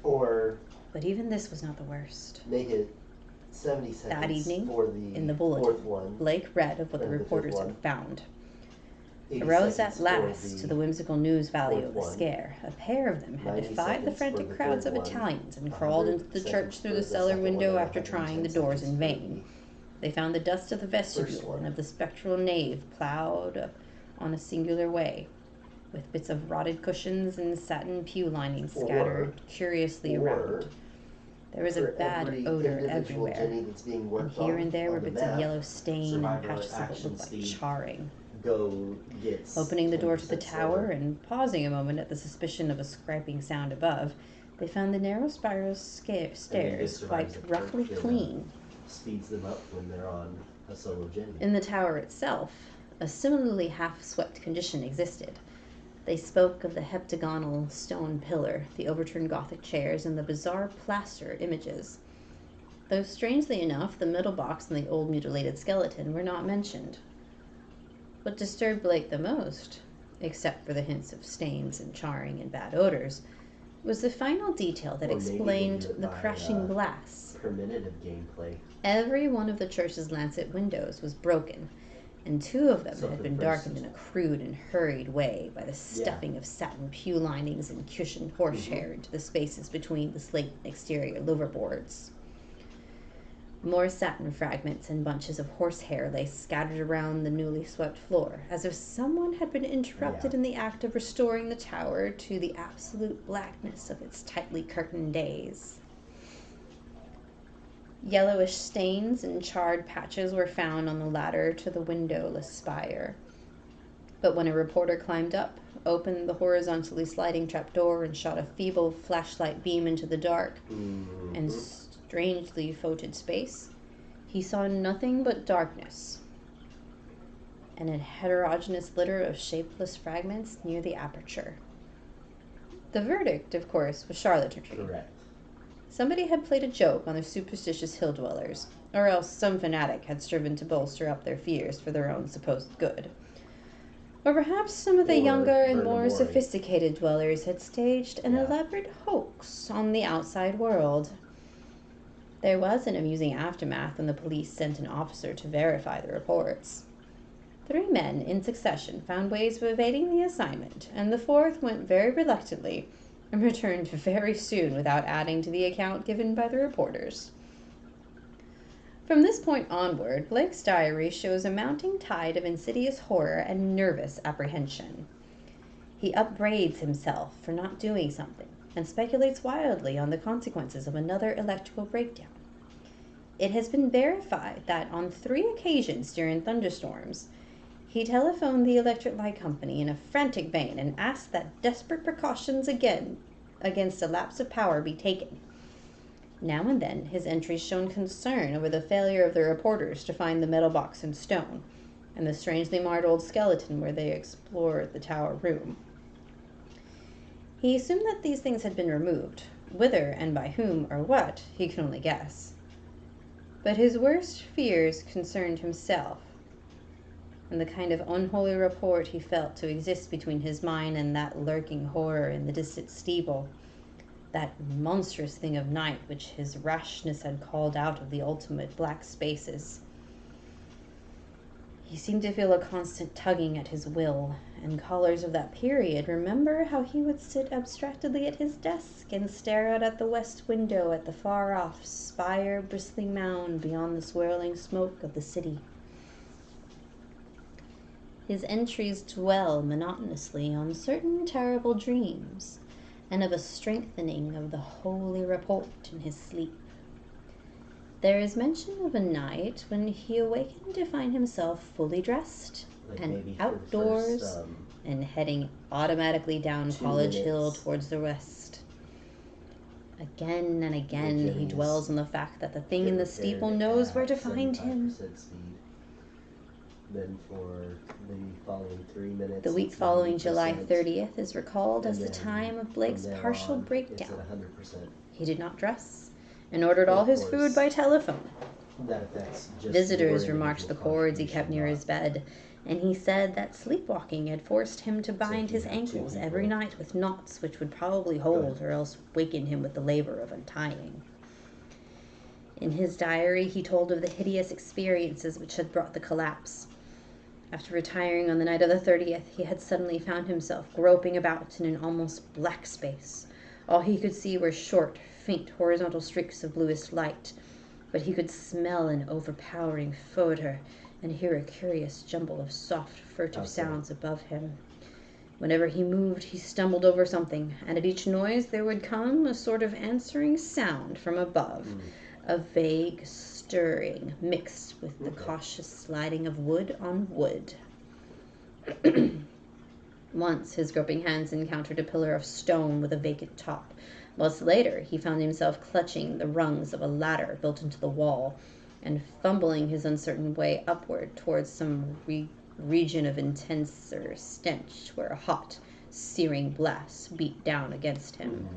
But even this was not the worst. Make it 70 seconds. That evening, for the in the bulletin, Blake read of what the reporters had found. Arose at last to the whimsical news value of the scare. A pair of them had defied the frantic crowds of Italians and crawled into the church through the cellar window after trying the doors in vain. They found the dust of the vestibule and of the spectral nave plowed on a singular way, with bits of rotted cushions and satin pew linings scattered curiously around. There was a For bad every odor individual everywhere, Jenny that's being and worked here on and there were the bits of map, yellow stain and survivor patches of what action looked like speed charring. gets Opening the door to the 10% tower slower. and pausing a moment at the suspicion of a scraping sound above, they found the narrow spiral stairs wiped roughly clean. Speeds them up when they're on a solo Jenny. In the tower itself, a similarly half-swept condition existed. They spoke of the heptagonal stone pillar, the overturned Gothic chairs, and the bizarre plaster images. Though strangely enough, the metal box and the old mutilated skeleton were not mentioned. What disturbed Blake the most, except for the hints of stains and charring and bad odors, was the final detail that explained the crashing glass. Primitive gameplay. Every one of the church's lancet windows was broken, and two of them had been darkened in a crude and hurried way by the stuffing of satin pew linings and cushioned horsehair into the spaces between the slate exterior louverboards. More satin fragments and bunches of horsehair lay scattered around the newly swept floor, as if someone had been interrupted in the act of restoring the tower to the absolute blackness of its tightly curtained days. Yellowish stains and charred patches were found on the ladder to the windowless spire. But when a reporter climbed up, opened the horizontally sliding trapdoor, and shot a feeble flashlight beam into the dark and strangely foetid space, he saw nothing but darkness and a heterogeneous litter of shapeless fragments near the aperture. The verdict, of course, was charlatanry. Correct. Somebody had played a joke on the superstitious hill dwellers, or else some fanatic had striven to bolster up their fears for their own supposed good. Or perhaps some of the younger and more sophisticated dwellers had staged an elaborate hoax on the outside world. There was an amusing aftermath when the police sent an officer to verify the reports. 3 men in succession found ways of evading the assignment, and the 4th went very reluctantly and returned very soon without adding to the account given by the reporters. From this point onward, Blake's diary shows a mounting tide of insidious horror and nervous apprehension. He upbraids himself for not doing something and speculates wildly on the consequences of another electrical breakdown. It has been verified that on 3 occasions during thunderstorms, he telephoned the electric light company in a frantic vein and asked that desperate precautions against a lapse of power be taken. Now and then, his entries shown concern over the failure of the reporters to find the metal box and stone, and the strangely marred old skeleton where they explored the tower room. He assumed that these things had been removed. Whither and by whom or what, he could only guess. But his worst fears concerned himself, and the kind of unholy rapport he felt to exist between his mind and that lurking horror in the distant steeple, that monstrous thing of night which his rashness had called out of the ultimate black spaces. He seemed to feel a constant tugging at his will, and callers of that period remember how he would sit abstractedly at his desk and stare out at the west window at the far-off, spire-bristling mound beyond the swirling smoke of the city. His entries dwell monotonously on certain terrible dreams, and of a strengthening of the holy report in his sleep. There is mention of a night when he awakened to find himself fully dressed and outdoors and heading automatically down College Hill towards the west. Again and again he dwells on the fact that the thing in the steeple knows where to find him. Then for the following 3 minutes. The week following July 30th is recalled as the time of Blake's partial breakdown. He did not dress and ordered all his food by telephone. Visitors remarked the cords he kept near his bed, and he said that sleepwalking had forced him to bind his ankles every night with knots which would probably hold or else waken him with the labor of untying. In his diary, he told of the hideous experiences which had brought the collapse. After retiring on the night of the 30th, he had suddenly found himself groping about in an almost black space. All he could see were short, faint, horizontal streaks of bluest light, but he could smell an overpowering odor and hear a curious jumble of soft, furtive sounds above him. Whenever he moved, he stumbled over something, and at each noise there would come a sort of answering sound from above, a vague stirring mixed with the cautious sliding of wood on wood. Once his groping hands encountered a pillar of stone with a vacant top, whilst later he found himself clutching the rungs of a ladder built into the wall and fumbling his uncertain way upward towards some region of intenser stench where a hot, searing blast beat down against him.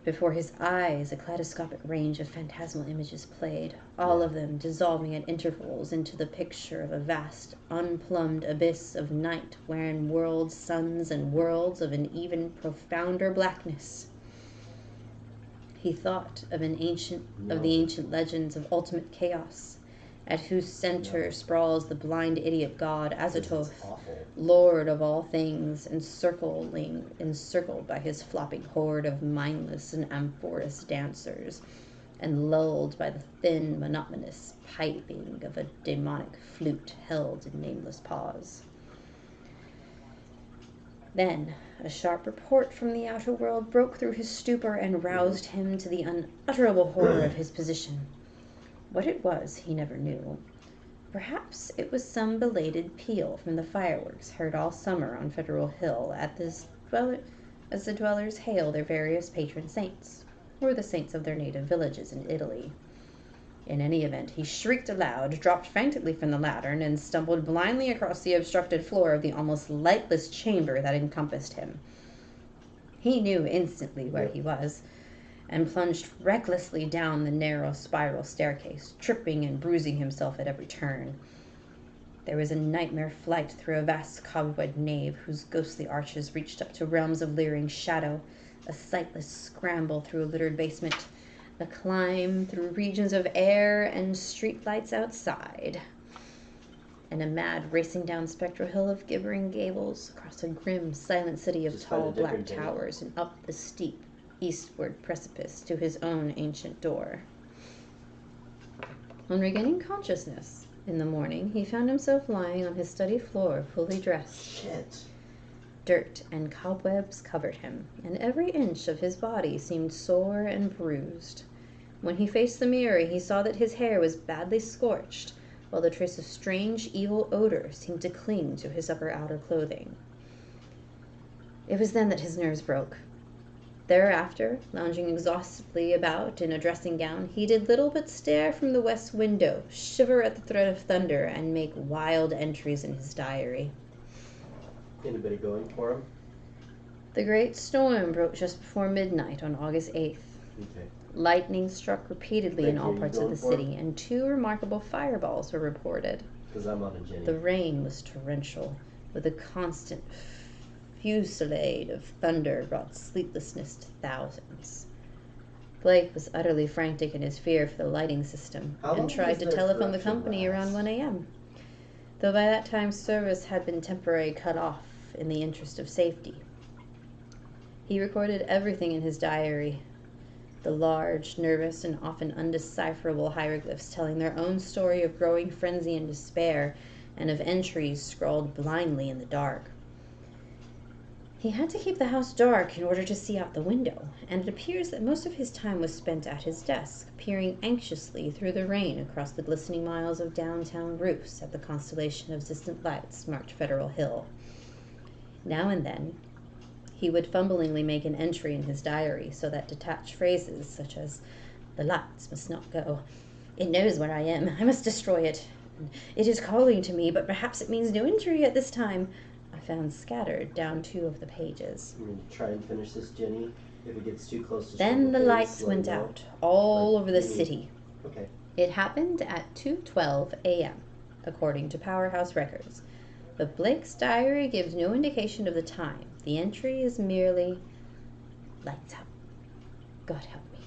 Before his eyes, a kaleidoscopic range of phantasmal images played, all of them dissolving at intervals into the picture of a vast, unplumbed abyss of night wherein whirled suns and worlds of an even profounder blackness. He thought of the ancient legends of ultimate chaos, at whose center sprawls the blind idiot god Azathoth, lord of all things, encircled by his flopping horde of mindless and amorphous dancers, and lulled by the thin, monotonous piping of a demonic flute held in nameless paws. Then a sharp report from the outer world broke through his stupor and roused him to the unutterable horror of his position. What it was, he never knew. Perhaps it was some belated peal from the fireworks heard all summer on Federal Hill as the dwellers hail their various patron saints, or the saints of their native villages in Italy. In any event, he shrieked aloud, dropped frantically from the ladder, and stumbled blindly across the obstructed floor of the almost lightless chamber that encompassed him. He knew instantly where he was, and plunged recklessly down the narrow spiral staircase, tripping and bruising himself at every turn. There was a nightmare flight through a vast cobweb nave whose ghostly arches reached up to realms of leering shadow, a sightless scramble through a littered basement, a climb through regions of air and street lights outside, and a mad racing down Spectral Hill of gibbering gables, across a grim, silent city of tall black towers, and up the steep, eastward precipice to his own ancient door. On regaining consciousness in the morning, he found himself lying on his study floor, fully dressed. Shit. Dirt and cobwebs covered him, and every inch of his body seemed sore and bruised. When he faced the mirror, he saw that his hair was badly scorched, while a trace of strange, evil odor seemed to cling to his outer clothing. It was then that his nerves broke. Thereafter, lounging exhaustedly about in a dressing gown, he did little but stare from the west window, shiver at the threat of thunder, and make wild entries in his diary. Anybody going for him? The great storm broke just before midnight on August 8th. Okay. Lightning struck repeatedly in all parts of the city, and 2 remarkable fireballs were reported. Because I'm on a Jenny. The rain was torrential, with a constant fusillade of thunder brought sleeplessness to thousands. Blake was utterly frantic in his fear for the lighting system, and tried to telephone the company around 1 a.m., though by that time service had been temporarily cut off in the interest of safety. He recorded everything in his diary, the large, nervous, and often undecipherable hieroglyphs telling their own story of growing frenzy and despair, and of entries scrawled blindly in the dark. He had to keep the house dark in order to see out the window, and it appears that most of his time was spent at his desk, peering anxiously through the rain across the glistening miles of downtown roofs at the constellation of distant lights marked Federal Hill. Now and then, he would fumblingly make an entry in his diary so that detached phrases such as, "The lights must not go," "It knows where I am, I must destroy it," "It is calling to me, but perhaps it means no entry at this time," I found scattered down 2 of the pages. I'm going to try and finish this, Jenny. If it gets too close to Then the lights went out all over the city. Okay. It happened at 2:12 a.m., according to Powerhouse records. But Blake's diary gives no indication of the time. The entry is merely, "Lights out. God help me."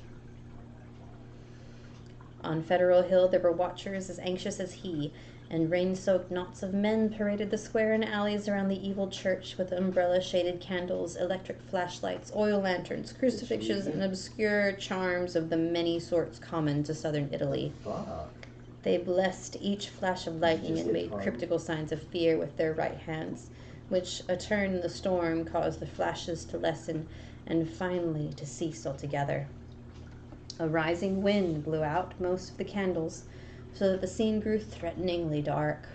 On Federal Hill there were watchers as anxious as he, and rain-soaked knots of men paraded the square and alleys around the evil church with umbrella-shaded candles, electric flashlights, oil lanterns, crucifixes, and obscure charms of the many sorts common to southern Italy. They blessed each flash of lightning and made cryptical signs of fear with their right hands, which a turn in the storm caused the flashes to lessen and finally to cease altogether. A rising wind blew out most of the candles, so that the scene grew threateningly dark.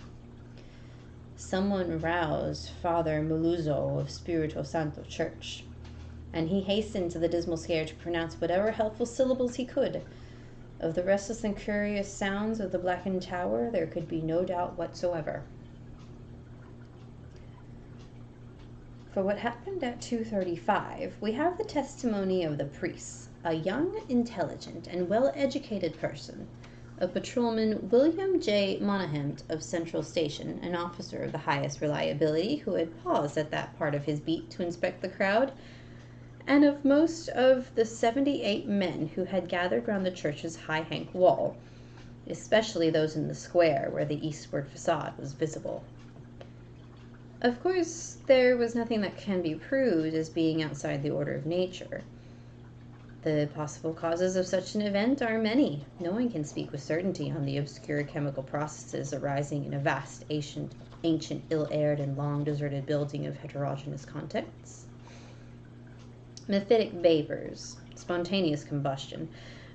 Someone roused Father Meluzzo of Spirito Santo Church, and he hastened to the dismal scare to pronounce whatever helpful syllables he could. Of the restless and curious sounds of the blackened tower, there could be no doubt whatsoever. For what happened at 2:35, we have the testimony of the priest, a young, intelligent, and well-educated person, of Patrolman William J. Monahan of Central Station, an officer of the highest reliability who had paused at that part of his beat to inspect the crowd, and of most of the 78 men who had gathered round the church's high hank wall, especially those in the square where the eastward facade was visible. Of course, there was nothing that can be proved as being outside the order of nature. The possible causes of such an event are many. No one can speak with certainty on the obscure chemical processes arising in a vast, ancient, ill-aired, and long-deserted building of heterogeneous contents. Mephitic vapors, spontaneous combustion,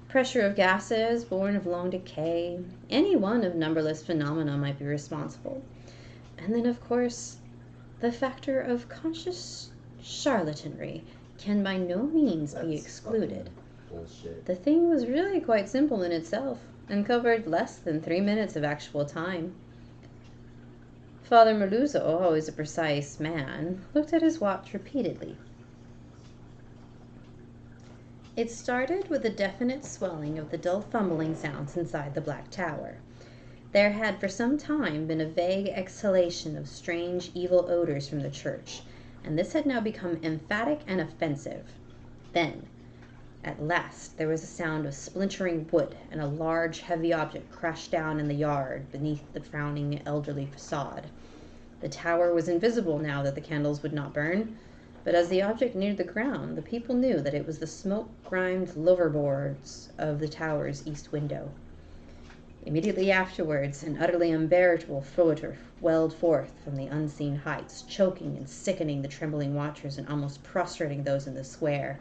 pressure of gases born of long decay, any one of numberless phenomena might be responsible. And then, of course, the factor of conscious charlatanry can by no means be excluded. Bullshit. The thing was really quite simple in itself, and covered less than 3 minutes of actual time. Father Meluzzo, always a precise man, looked at his watch repeatedly. It started with a definite swelling of the dull fumbling sounds inside the black tower. There had for some time been a vague exhalation of strange, evil odors from the church, and this had now become emphatic and offensive. Then, at last, there was a sound of splintering wood, and a large, heavy object crashed down in the yard beneath the frowning, elderly facade. The tower was invisible now that the candles would not burn, but as the object neared the ground, the people knew that it was the smoke-grimed louverboards of the tower's east window. Immediately afterwards, an utterly unbearable flutter welled forth from the unseen heights, choking and sickening the trembling watchers and almost prostrating those in the square.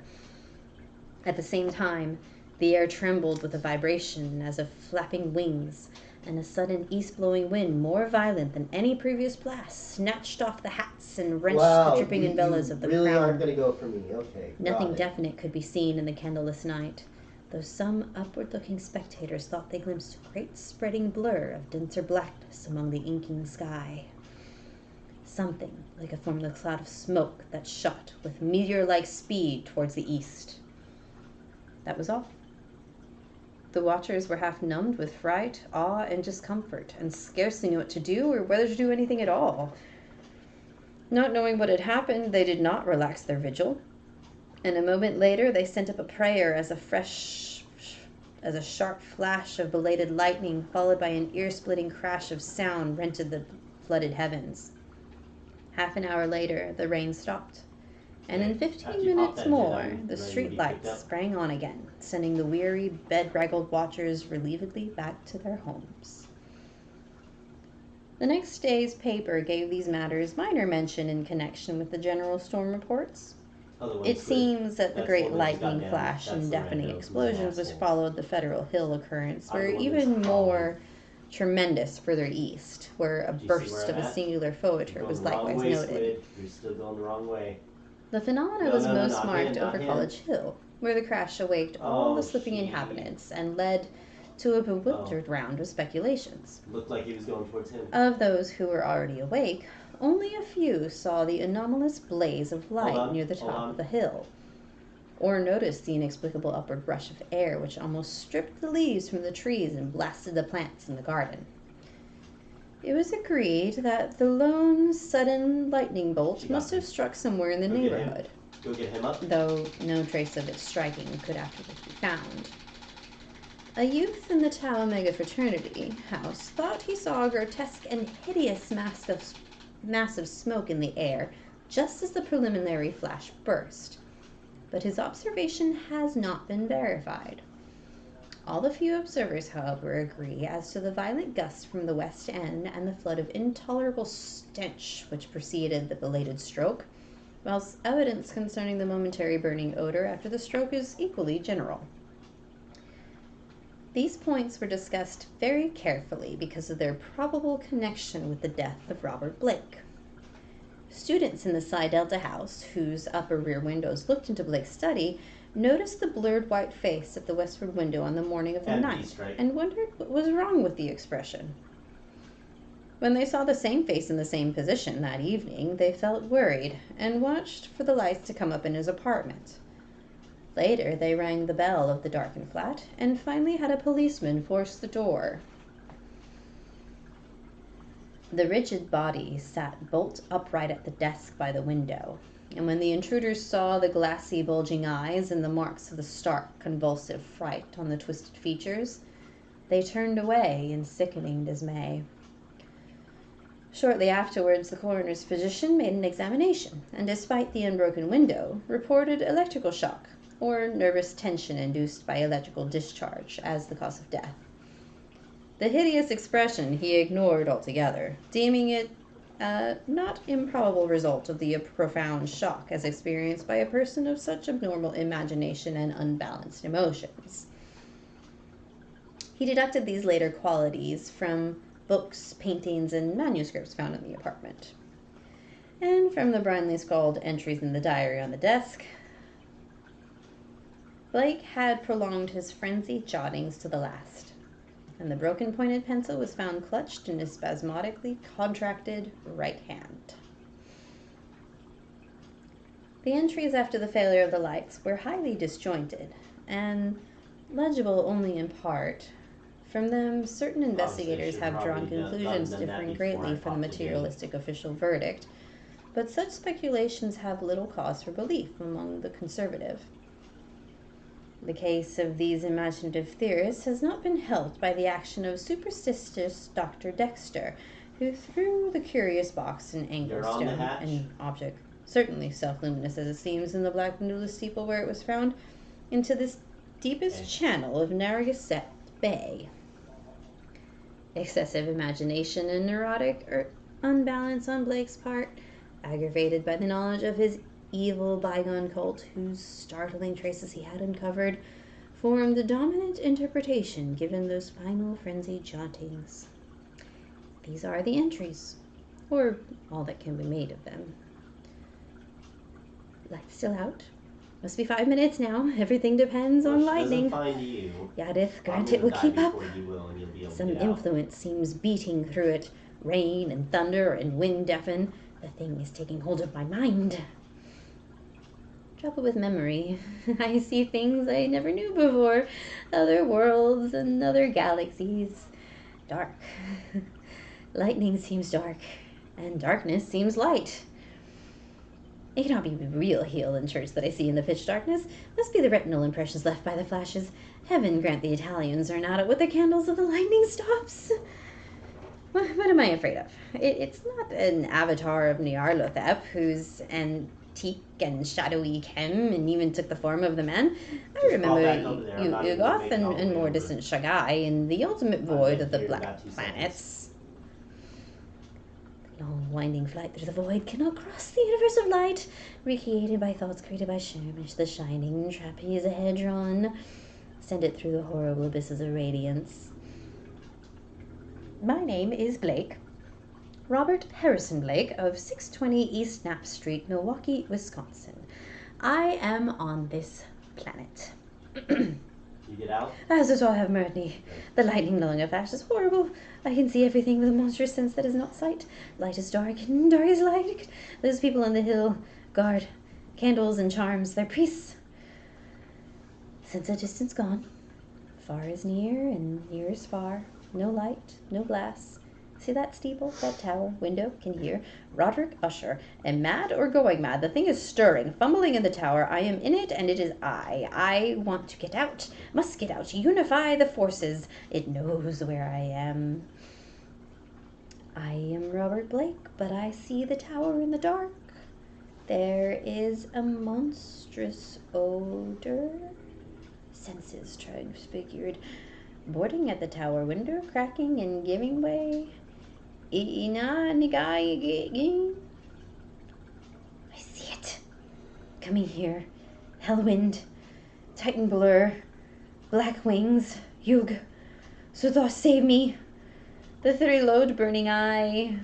At the same time, the air trembled with a vibration as of flapping wings, and a sudden east-blowing wind, more violent than any previous blast, snatched off the hats and wrenched the dripping umbrellas of the really crown. aren't going to go for me. Okay. Nothing definite could be seen in the candleless night, though some upward-looking spectators thought they glimpsed a great spreading blur of denser blackness among the inking sky. Something like a formless cloud of smoke that shot with meteor-like speed towards the east. That was all. The watchers were half numbed with fright, awe, and discomfort, and scarcely knew what to do or whether to do anything at all. Not knowing what had happened, they did not relax their vigil, and a moment later they sent up a prayer as a sharp flash of belated lightning, followed by an ear-splitting crash of sound, rented the flooded heavens. Half an hour later, the rain stopped, and in 15 minutes more, the street lights sprang on again, sending the weary, bed-raggled watchers relievedly back to their homes. The next day's paper gave these matters minor mention in connection with the general storm reports. It seems that the great lightning flash and deafening explosions which followed the Federal Hill occurrence were even more tremendous further east, where a burst of a singular photor was likewise noted. You're still going the wrong way. The phenomena was most marked over College Hill, where the crash awaked all the sleeping inhabitants and led to a bewildered round of speculations. Looked like he was going towards him. Of those who were already awake, only a few saw the anomalous blaze of light near the top of the hill, or noticed the inexplicable upward rush of air which almost stripped the leaves from the trees and blasted the plants in the garden. It was agreed that the lone, sudden lightning bolt must have struck somewhere in the neighborhood, Go get him up. though no trace of its striking could afterwards be found. A youth in the Tau Omega fraternity house thought he saw a grotesque and hideous mass of smoke in the air just as the preliminary flash burst, but his observation has not been verified. All the few observers, however, agree as to the violent gust from the west end and the flood of intolerable stench which preceded the belated stroke, whilst evidence concerning the momentary burning odor after the stroke is equally general. These points were discussed very carefully because of their probable connection with the death of Robert Blake. Students in the Psi Delta house, whose upper rear windows looked into Blake's study, noticed the blurred white face at the westward window on the morning of the And 9th B-strike. and wondered what was wrong with the expression. When they saw the same face in the same position that evening, they felt worried and watched for the lights to come up in his apartment. Later, they rang the bell of the darkened flat and finally had a policeman force the door. The rigid body sat bolt upright at the desk by the window, and when the intruders saw the glassy, bulging eyes and the marks of the stark, convulsive fright on the twisted features, they turned away in sickening dismay. Shortly afterwards, the coroner's physician made an examination, and despite the unbroken window, reported electrical shock, or nervous tension induced by electrical discharge, as the cause of death. The hideous expression he ignored altogether, deeming it a not improbable result of the profound shock as experienced by a person of such abnormal imagination and unbalanced emotions. He deducted these later qualities from books, paintings, and manuscripts found in the apartment, and from the blindly scrawled entries in the diary on the desk. Blake had prolonged his frenzied jottings to the last, and the broken pointed pencil was found clutched in his spasmodically contracted right hand. The entries after the failure of the lights were highly disjointed and legible only in part. From them, certain investigators have drawn conclusions differing greatly from the materialistic official verdict, but such speculations have little cause for belief among the conservative. The case of these imaginative theorists has not been helped by the action of superstitious Dr. Dexter, who threw the curious box in You're on the Anglestone, hatch? an object certainly self-luminous as it seems in the black windowless steeple where it was found, into this deepest channel of Narragansett Bay. Excessive imagination and neurotic unbalance on Blake's part, aggravated by the knowledge of his evil bygone cult, whose startling traces he had uncovered, formed the dominant interpretation given those final frenzied jauntings. These are the entries, or all that can be made of them. Lights still out? Must be 5 minutes now. Everything depends on lightning. Doesn't find you. Yadith, grant I'm it will gonna keep die up. before you will, and you'll be able to Some get out. influence seems beating through it. Rain and thunder and wind deafen. The thing is taking hold of my mind. Trouble with memory. I see things I never knew before. Other worlds and other galaxies. Dark. Lightning seems dark, and darkness seems light. It cannot be the real heel and church that I see in the pitch darkness. Must be the retinal impressions left by the flashes. Heaven grant the Italians are not out with the candles if the lightning stops. What am I afraid of? It's not an avatar of Nyarlathotep, whose antique and shadowy chem and even took the form of the man. I Just remember crawl back over there. I'm not even gonna Ugoth make it all the and way more over. distant Shagai in the ultimate void of the here in black about 2 planets. The long winding flight through the void cannot cross the universe of light, recreated by thoughts created by Shermish, the shining trapezahedron. Send it through the horrible abysses of radiance. My name is Blake. Robert Harrison Blake of 620 East Knapp Street, Milwaukee, Wisconsin. I am on this planet. You get out? As it all have murdered me. The lightning no longer flashes horrible. I can see everything with a monstrous sense that is not sight. Light is dark, and dark is light. Those people on the hill guard candles and charms, their priests. Sense of distance gone. Far is near, and near is far. No light, no glass. See that steeple, that tower, window, can hear. Roderick Usher. Am mad or going mad? The thing is stirring, fumbling in the tower. I am in it, and it is I. I want to get out. Must get out. Unify the forces. It knows where I am. I am Robert Blake, but I see the tower in the dark. There is a monstrous odor. senses transfigured, boarding at the tower window, cracking and giving way. I see it. Coming here. Hellwind, Titan blur, black wings, Yug. Suthor, save me. The three-lode burning eye.